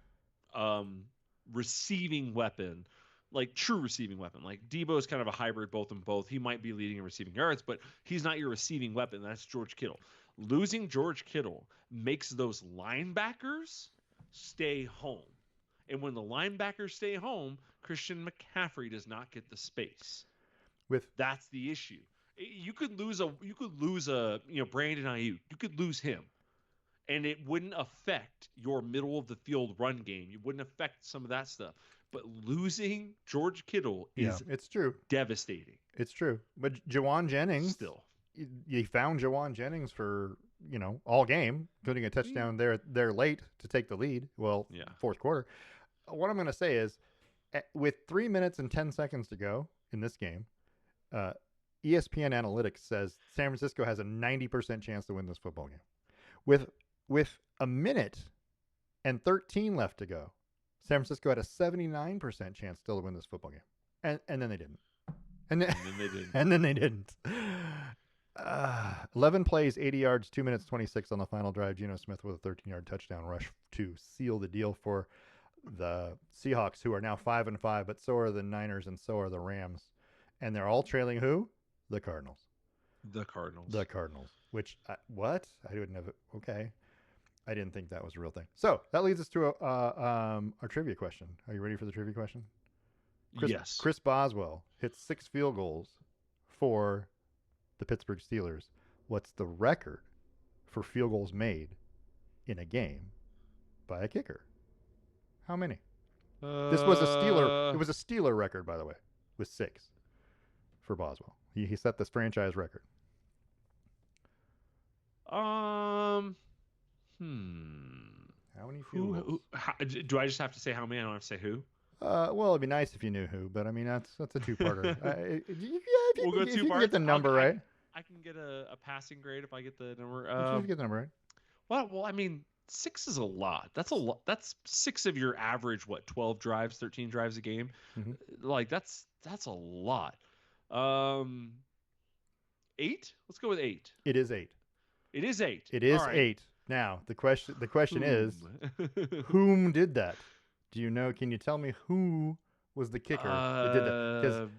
receiving weapon, like true receiving weapon. Like Debo is kind of a hybrid, both and both. He might be leading in receiving yards, but he's not your receiving weapon. That's George Kittle. Losing George Kittle makes those linebackers stay home. And when the linebackers stay home, Christian McCaffrey does not get the space. That's the issue. You could lose a Brandon Ayuk. You could lose him, and it wouldn't affect your middle of the field run game. You wouldn't affect some of that stuff. But losing George Kittle is it's true. Devastating. It's true. But Jawan Jennings still. You found Jawan Jennings for all game, including a touchdown there late to take the lead. Well, fourth quarter. What I'm going to say is, with 3 minutes and 10 seconds to go in this game, ESPN Analytics says San Francisco has a 90% chance to win this football game. With a minute and 13 left to go, San Francisco had a 79% chance still to win this football game, and then they didn't. And then they didn't. 11 plays, 80 yards, 2 minutes 26 on the final drive. Geno Smith with a 13-yard touchdown rush to seal the deal for the Seahawks, who are now 5-5, but so are the Niners and so are the Rams, and they're all trailing who? The Cardinals. The Cardinals. Which I wouldn't have. Okay, I didn't think that was a real thing. So that leads us to our trivia question. Are you ready for the trivia question? Yes. Chris Boswell hits 6 field goals for the Pittsburgh Steelers. What's the record for field goals made in a game by a kicker? How many? This was a Steeler. It Uh, was a Steeler record, by the way, with 6 for Boswell. He set this franchise record. um, hmm. How many field goals? Do I just have to say how many? I don't have to say who. Well, it'd be nice if you knew who, but I mean that's a two-parter. We'll go If two you can get parts. the number right, I can get a passing grade if I get the number. if you get the number right, Well, I mean, 6 is a lot. That's a lot. That's 6 of your average, what, 12 drives, 13 drives a game. mm-hmm. Like that's a lot. Um, 8. Let's go with 8. It is 8. It is 8. It is All right. 8. Now the question is, Whom? whom did that? Do you know? Can you tell me who was the kicker that did that? Because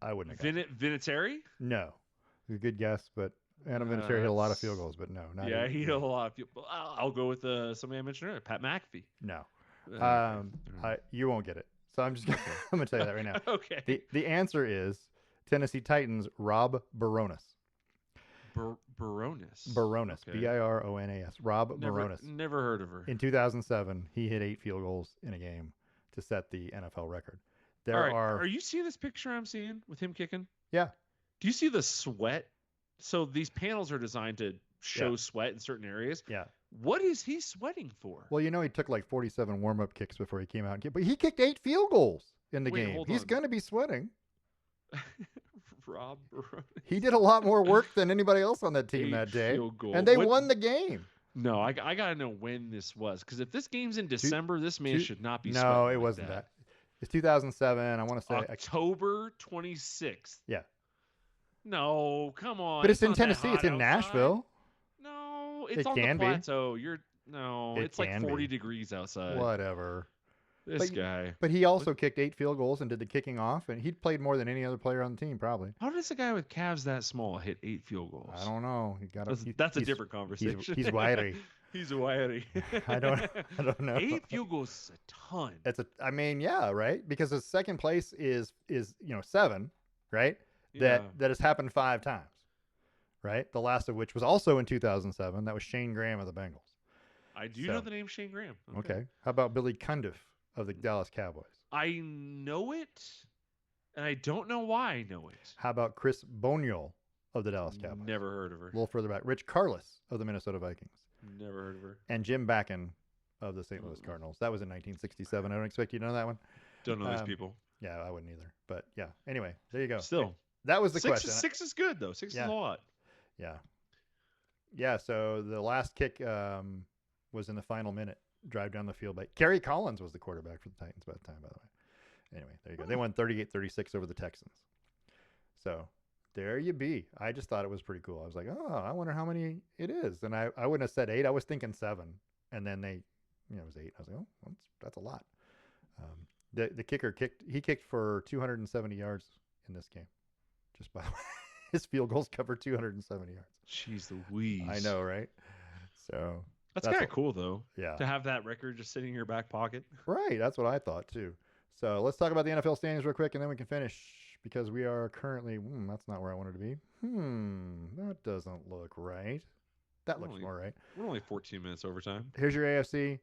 I wouldn't have got Vinatieri? No. Good guess, but Adam Vinatieri hit a lot of field goals, but no. Not yeah, he hit a lot of field. I'll go with somebody I mentioned earlier, Pat McAfee. No. Okay. You won't get it. So I'm just gonna, I'm going to tell you that right now. Okay. The answer is Tennessee Titans Rob Baronis. Baronis. Baronis. Okay. Bironas. Rob Baronis. Never heard of her. In 2007, he hit 8 field goals in a game to set the NFL record. Are you seeing this picture I'm seeing with him kicking? Yeah. Do you see the sweat? So these panels are designed to show sweat in certain areas. Yeah. What is he sweating for? Well, he took like 47 warm-up kicks before he came out and kicked, but he kicked 8 field goals in the game. He's going to be sweating. Rob Baronis. He did a lot more work than anybody else on that team that day. And they won the game. No, I got to know when this was. Because if this game's in December, this man should not be sweating. No, it wasn't that. It's 2007. I want to say October 26th. Yeah. No, come on. But it's in Tennessee. It's in Nashville. No, it's on the plateau. It's like 40 degrees outside. Whatever. This guy. But he also kicked 8 field goals and did the kicking off, and he'd played more than any other player on the team, probably. How does a guy with calves that small hit 8 field goals? I don't know. That's a different conversation. He's wiry. He's wiry. I don't know. 8 field goals is a ton. Yeah, right? Because his second place is 7, right? Yeah. That has happened 5 times, right? The last of which was also in 2007. That was Shane Graham of the Bengals. I do know the name Shane Graham. Okay. How about Billy Cundiff of the Dallas Cowboys? I know it, and I don't know why I know it. How about Chris Boniol of the Dallas Cowboys? Never heard of her. A little further back. Rich Karlis of the Minnesota Vikings. Never heard of her. And Jim Bakken of the St. Louis Cardinals. That was in 1967. I don't expect you to know that one. Don't know these people. Yeah, I wouldn't either. But yeah, anyway, there you go. Still. That was the question. 6 is good, though. 6 is a lot. Yeah. Yeah, so the last kick was in the final minute. Drive down the field. Kerry Collins was the quarterback for the Titans by the time, by the way. Anyway, there you go. They won 38-36 over the Texans. So there you be. I just thought it was pretty cool. I was like, oh, I wonder how many it is. And I wouldn't have said 8. I was thinking 7. And then it was 8. I was like, oh, that's a lot. The kicker kicked for 270 yards in this game. Just by the way, his field goals covered 270 yards. Jeez Louise. I know, right? So that's kind of cool, though. Yeah. To have that record just sitting in your back pocket. Right. That's what I thought, too. So let's talk about the NFL standings real quick, and then we can finish because we are currently, that's not where I wanted to be. That doesn't look right. That looks more right. We're only 14 minutes overtime. Here's your AFC.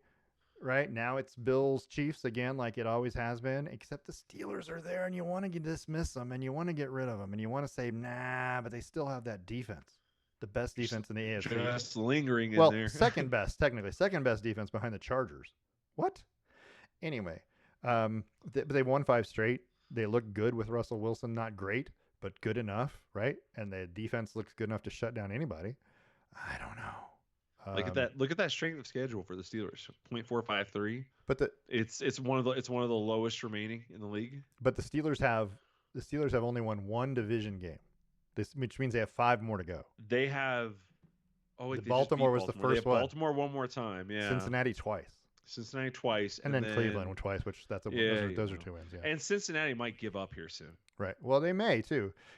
Right now it's Bills, Chiefs again, like it always has been, except the Steelers are there and you want to dismiss them and you want to get rid of them and you want to say, nah, but they still have that defense. The best defense in the AFC. Just lingering in there. Well, second best, technically. Second best defense behind the Chargers. What? Anyway, they won 5 straight. They look good with Russell Wilson. Not great, but good enough, right? And the defense looks good enough to shut down anybody. I don't know. Look at that strength of schedule for the Steelers. 0.453. But it's one of the lowest remaining in the league. But the Steelers have only won 1 division game. Which means they have 5 more to go. They have Baltimore was the first one. Baltimore one more time, yeah. Cincinnati twice. And then Cleveland twice, which those are 2 wins. Yeah. And Cincinnati might give up here soon. Right. Well, they may too.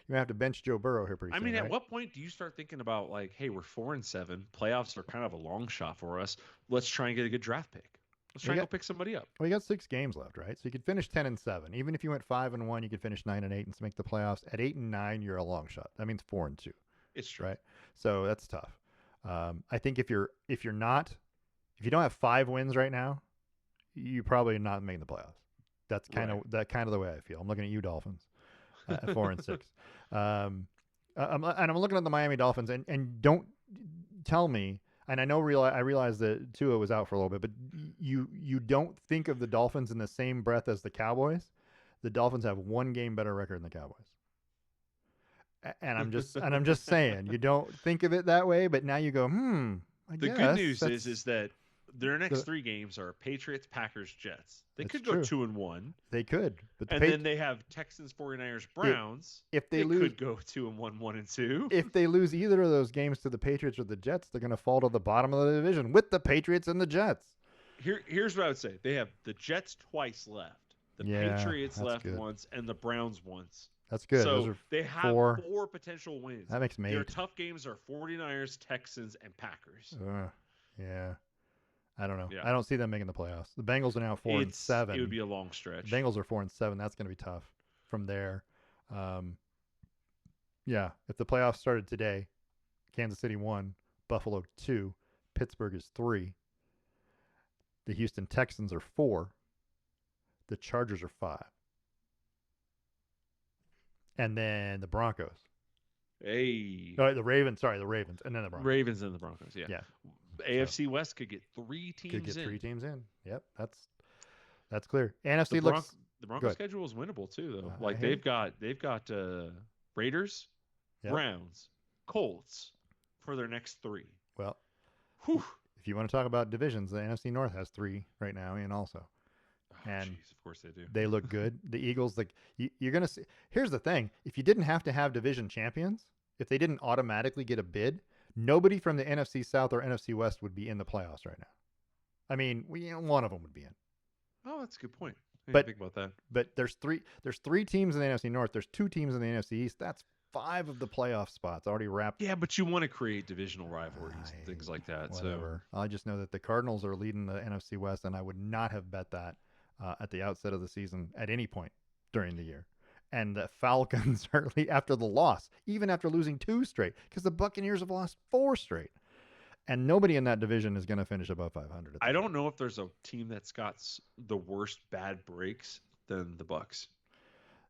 You may have to bench Joe Burrow here pretty soon. I mean, right? at what point do you start thinking about like, hey, we're 4-7, playoffs are kind of a long shot for us. Let's try and get a good draft pick. Let's try and go pick somebody up. Well, you got 6 games left, right? So you could finish 10-7. Even if you went 5-1, you could finish 9-8 and make the playoffs. At 8-9, you're a long shot. That means 4-2. It's true, right? So that's tough. I think if you don't have 5 wins right now, you probably not making the playoffs. That's kind Right. of the way I feel. I'm looking at you, Dolphins, at 4-6. I'm looking at the Miami Dolphins, and don't tell me. And I realize that Tua was out for a little bit, but you don't think of the Dolphins in the same breath as the Cowboys. The Dolphins have one game better record than the Cowboys. And I'm just saying, you don't think of it that way, but now you go, I The guess good news is that their next the, 3 games are Patriots, Packers, Jets. They it's could go true. 2-1. They could, but And then they have Texans, 49ers, Browns. if they They lose, could go 2-1, 1-2. if they lose either of those games to the Patriots or the Jets, they're going to fall to the bottom of the division with the Patriots and the Jets. Here's what I would say: they have the Jets twice left, the Patriots left once, and the Browns once. That's good. So they have 4 potential wins. That makes me. Their tough games are 49ers, Texans, and Packers. Yeah. I don't know. Yeah. I don't see them making the playoffs. The Bengals are now 4-7. It would be a long stretch. The Bengals are 4-7. That's going to be tough from there. Yeah. If the playoffs started today, Kansas City 1, Buffalo 2, Pittsburgh is 3. The Houston Texans are 4. The Chargers are 5. And then the Broncos. Hey. Oh, the Ravens. Sorry, the Ravens. And then the Broncos. Ravens and the Broncos, yeah. Yeah. AFC West could get 3 teams in. Could get 3 teams in. Yep, that's clear. NFC looks. The Broncos schedule is winnable too, though. Like they've got Raiders, Browns, Colts for their next 3. Well, whew. If you want to talk about divisions, the NFC North has 3 right now, and also. And geez, of course they do. They look good. The Eagles, you're going to see. Here's the thing: if you didn't have to have division champions, if they didn't automatically get a bid, nobody from the NFC South or NFC West would be in the playoffs right now. I mean, one of them would be in. Oh, that's a good point. I didn't think about that. But there's 3 teams in the NFC North. There's 2 teams in the NFC East. That's 5 of the playoff spots already wrapped. Yeah, but you want to create divisional rivalries and things like that. Whatever. So I just know that the Cardinals are leading the NFC West, and I would not have bet that at the outset of the season at any point during the year. And the Falcons are after the loss, even after losing 2 straight, because the Buccaneers have lost 4 straight. And nobody in that division is going to finish above 500. I don't know if there's a team that's got the worst bad breaks than the Bucs.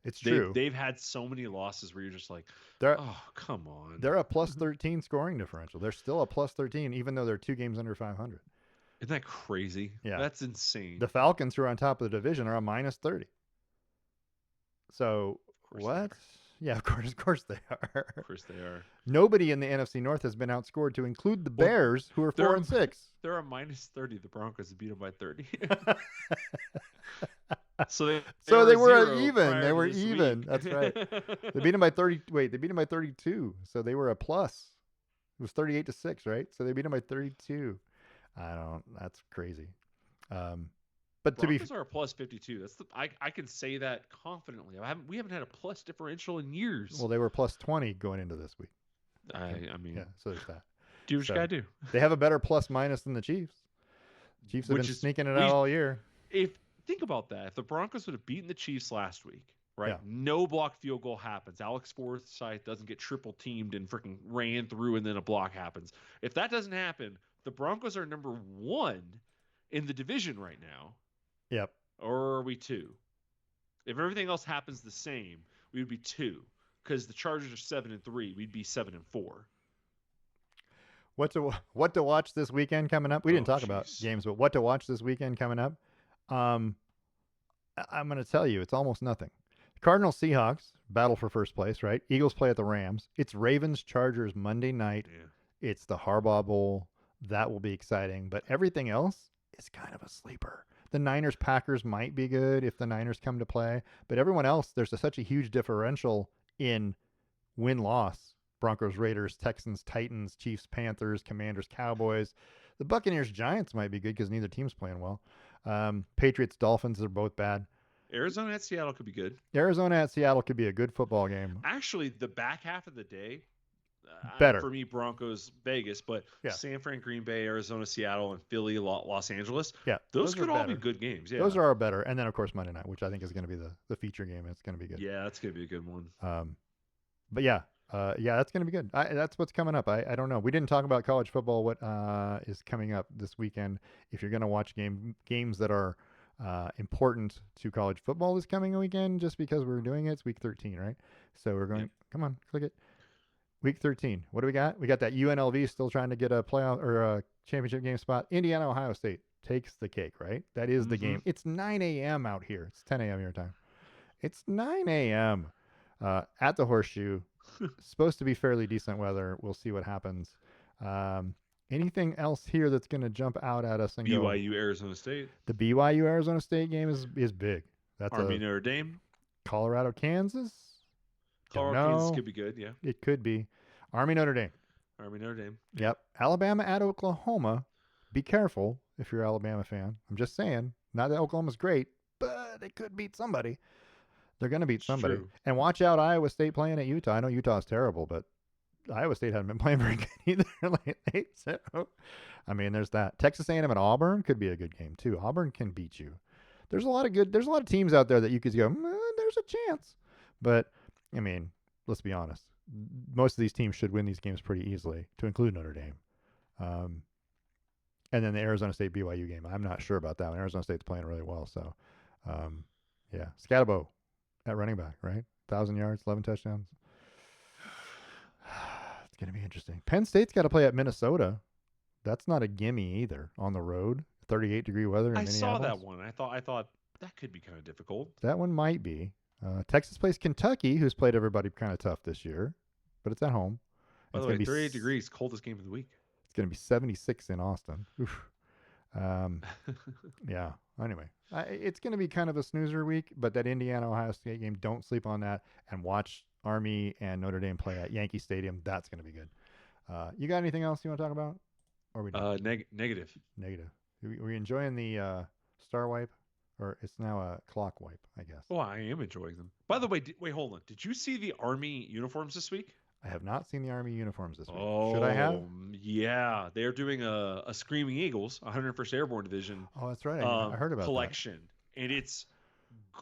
It's true. They've had so many losses where you're just like, oh, come on. They're a plus 13 scoring differential. They're still a plus 13, even though they're 2 games under 500. Isn't that crazy? Yeah. That's insane. The Falcons, who are on top of the division, are a minus 30. So, what? Yeah, of course they are. Of course they are. Nobody in the NFC North has been outscored, to include the Bears, who are 4-6. They're a minus 30. The Broncos beat them by 30. So they were even. They were even. That's right. They beat them by 30. Wait, they beat them by 32. So they were a plus. It was 38-6, right? So they beat them by 32. That's crazy. But Broncos are a plus 52. That's I can say that confidently. We haven't had a plus differential in years. Well, they were plus 20 going into this week. I mean, yeah. So there's that. Do what you gotta do. They have a better plus minus than the Chiefs. Chiefs have been sneaking it out all year. Think about that. If the Broncos would have beaten the Chiefs last week, right? Yeah. No block field goal happens. Alex Forsythe doesn't get triple teamed and freaking ran through, and then a block happens. If that doesn't happen, the Broncos are number 1 in the division right now. Yep. Or are we 2? If everything else happens the same, we would be 2. Because the Chargers are 7-3, we'd be 7-4. What to watch this weekend coming up? We didn't talk about games, but what to watch this weekend coming up? I'm going to tell you, it's almost nothing. Cardinals Seahawks battle for first place, right? Eagles play at the Rams. It's Ravens Chargers Monday night. Yeah. It's the Harbaugh Bowl. That will be exciting, but everything else is kind of a sleeper. The Niners Packers might be good if the Niners come to play, but everyone else, there's such a huge differential in win-loss. Broncos, Raiders, Texans, Titans, Chiefs, Panthers, Commanders, Cowboys. The Buccaneers, Giants might be good because neither team's playing well. Patriots, Dolphins are both bad. Arizona at Seattle could be good. Arizona at Seattle could be a good football game. Actually, the back half of the day, better for me, Broncos, Vegas, but San Fran, Green Bay, Arizona, Seattle, and Philly, Los Angeles. Yeah, those could all be good games. Yeah, those are better. And then of course Monday night, which I think is going to be the feature game. It's going to be good. Yeah, that's going to be a good one. But yeah, that's going to be good. That's what's coming up. I don't know. We didn't talk about college football. What is coming up this weekend? If you're going to watch games that are important to college football this coming weekend just because we're doing it. It's week 13, right? So we're going, Yep. come on, click it. Week 13. What do we got? We got that UNLV still trying to get a playoff or a championship game spot. Indiana, Ohio State takes the cake, right? That is the Mm-hmm. game. It's 9 a.m. out here. It's 10 a.m. your time. It's 9 a.m. At the Horseshoe. Supposed to be fairly decent weather. We'll see what happens. Um, Anything else here that's going to jump out at us and go? BYU Arizona State. The BYU Arizona State game is big. That's Army a Notre Dame. Colorado Kansas. Don't Colorado Kansas know. could be good. Yeah. It could be. Army Notre Dame. Army Notre Dame. Yeah. Yep. Alabama at Oklahoma. Be careful if you're an Alabama fan. I'm just saying. Not that Oklahoma's great, but they could beat somebody. They're going to beat It's somebody. true. And watch out, Iowa State playing at Utah. I know Utah's terrible, but Iowa State hasn't been playing very good either lately. So, I mean, there's that. Texas A&M and Auburn could be a good game too. Auburn can beat you. There's a lot of teams out there that you could go, there's a chance. But I mean, let's be honest. Most of these teams should win these games pretty easily, to include Notre Dame. And then the Arizona State BYU game. I'm not sure about that one. Arizona State's playing really well. So, yeah. Scatabo at running back, right? 1,000 yards, 11 touchdowns. It's going to be interesting. Penn State's got to play at Minnesota. That's not a gimme either on the road. 38-degree weather in Minneapolis. I saw that one. I thought that could be kind of difficult. That one might be. Texas plays Kentucky, who's played everybody kind of tough this year, but it's at home. By the way, 38 degrees, coldest game of the week. It's going to be 76 in Austin. Oof. Yeah. Anyway, it's going to be kind of a snoozer week, but that Indiana-Ohio State game, don't sleep on that, and watch Army and Notre Dame play at Yankee Stadium. That's going to be good. You got anything else you want to talk about? Or we done? Negative. Negative. Were you enjoying the star wipe? Or it's now a clock wipe, I guess. Oh, I am enjoying them. By the way, wait, hold on. Did you see the Army uniforms this week? I have not seen the Army uniforms this week. Oh, should I have? Yeah, they're doing a Screaming Eagles, 101st Airborne Division. Oh, that's right. I heard about collection, and it's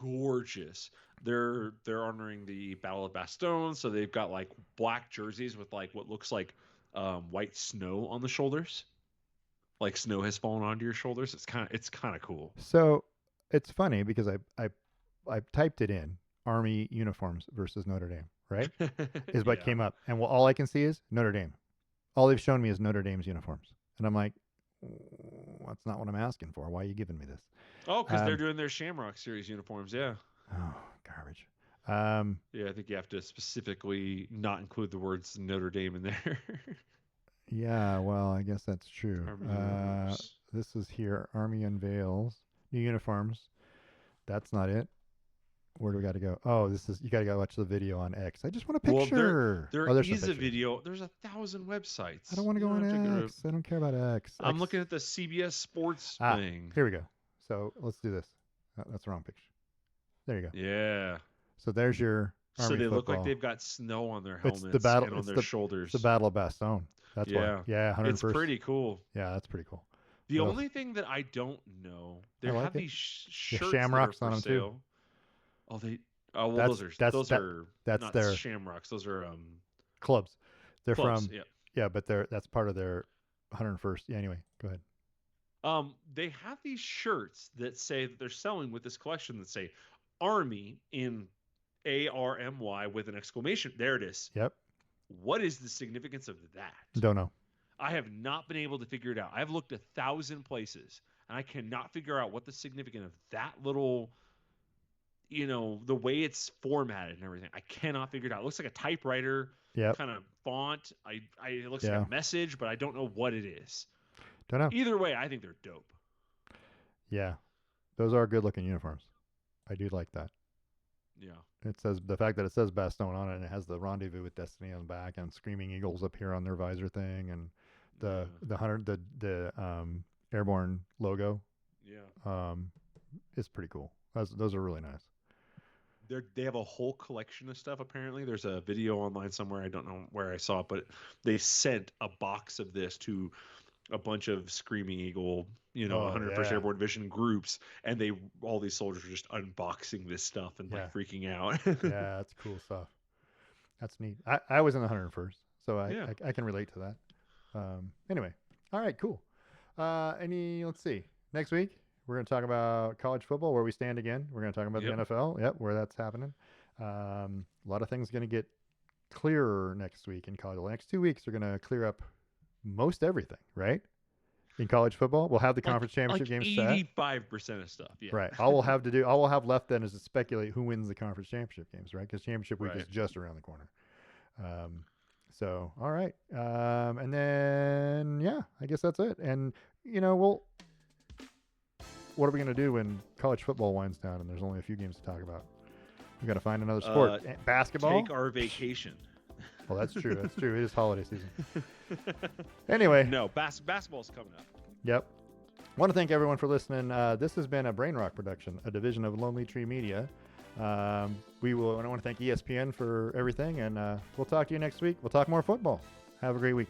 gorgeous. They're honoring the Battle of Bastogne, so they've got like black jerseys with like what looks like white snow on the shoulders, like snow has fallen onto your shoulders. It's kind of cool. So it's funny because I typed it in, Army uniforms versus Notre Dame, right? Is what came up. And all I can see is Notre Dame. All they've shown me is Notre Dame's uniforms. And I'm like, that's not what I'm asking for. Why are you giving me this? Oh, because they're doing their Shamrock Series uniforms, yeah. Oh, garbage. Yeah, I think you have to specifically not include the words Notre Dame in there. Yeah, well, I guess that's true. This is here, Army unveils new uniforms. That's not it. Where do we got to go? Oh, you got to go watch the video on X. I just want a picture. Well, there is a video. There's 1,000 websites. I don't want to go on X. I don't care about X. I'm looking at the CBS Sports thing. Here we go. So let's do this. That's the wrong picture. There you go. Yeah. So there's your Army So they football. look like they've got snow on their helmets and on their shoulders. It's the Battle of Bastogne. That's why. Yeah, 101st. It's pretty cool. Yeah, that's pretty cool. The only thing that I don't know, they have these shirts shamrocks that are for on them sale. too. Oh, well, those are that's not their shamrocks. Those are clubs. They're clubs, from but that's part of their 101st. Yeah, anyway, go ahead. They have these shirts that say that they're selling with this collection that say Army in ARMY with an exclamation. There it is. Yep. What is the significance of that? Don't know. I have not been able to figure it out. I've looked 1,000 places and I cannot figure out what the significance of that little, the way it's formatted and everything. I cannot figure it out. It looks like a typewriter kind of font. It looks like a message, but I don't know what it is. Don't know. Either way, I think they're dope. Yeah. Those are good looking uniforms. I do like that. Yeah. It says the fact that it says Bastogne on it and it has the Rendezvous with Destiny on the back and Screaming Eagles up here on their visor thing and the airborne logo. Yeah. Is pretty cool. Those are really nice. They have a whole collection of stuff. Apparently, there's a video online somewhere. I don't know where I saw it, but they sent a box of this to a bunch of Screaming Eagle, 101st Airborne Division groups, and all these soldiers are just unboxing this stuff and like freaking out. Yeah, that's cool stuff. That's neat. I was in the 101st, so I can relate to that. Anyway, all right, cool. Let's see. Next week We're going to talk about college football, where we stand again. We're going to talk about the NFL, where that's happening. A lot of things going to get clearer next week in college. The next 2 weeks are going to clear up most everything, right? In college football, we'll have the conference championship games set. 85% of stuff, yeah. Right. All we'll have left then is to speculate who wins the conference championship games, right? Because championship week is just around the corner. So, all right. And then, yeah, I guess that's it. And, what are we going to do when college football winds down and there's only a few games to talk about? We got to find another sport. Basketball? Take our vacation. Well, that's true. That's true. It is holiday season. Anyway. No, basketball's coming up. Yep. Want to thank everyone for listening. This has been a Brain Rock production, a division of Lonely Tree Media. I want to thank ESPN for everything, and we'll talk to you next week. We'll talk more football. Have a great week.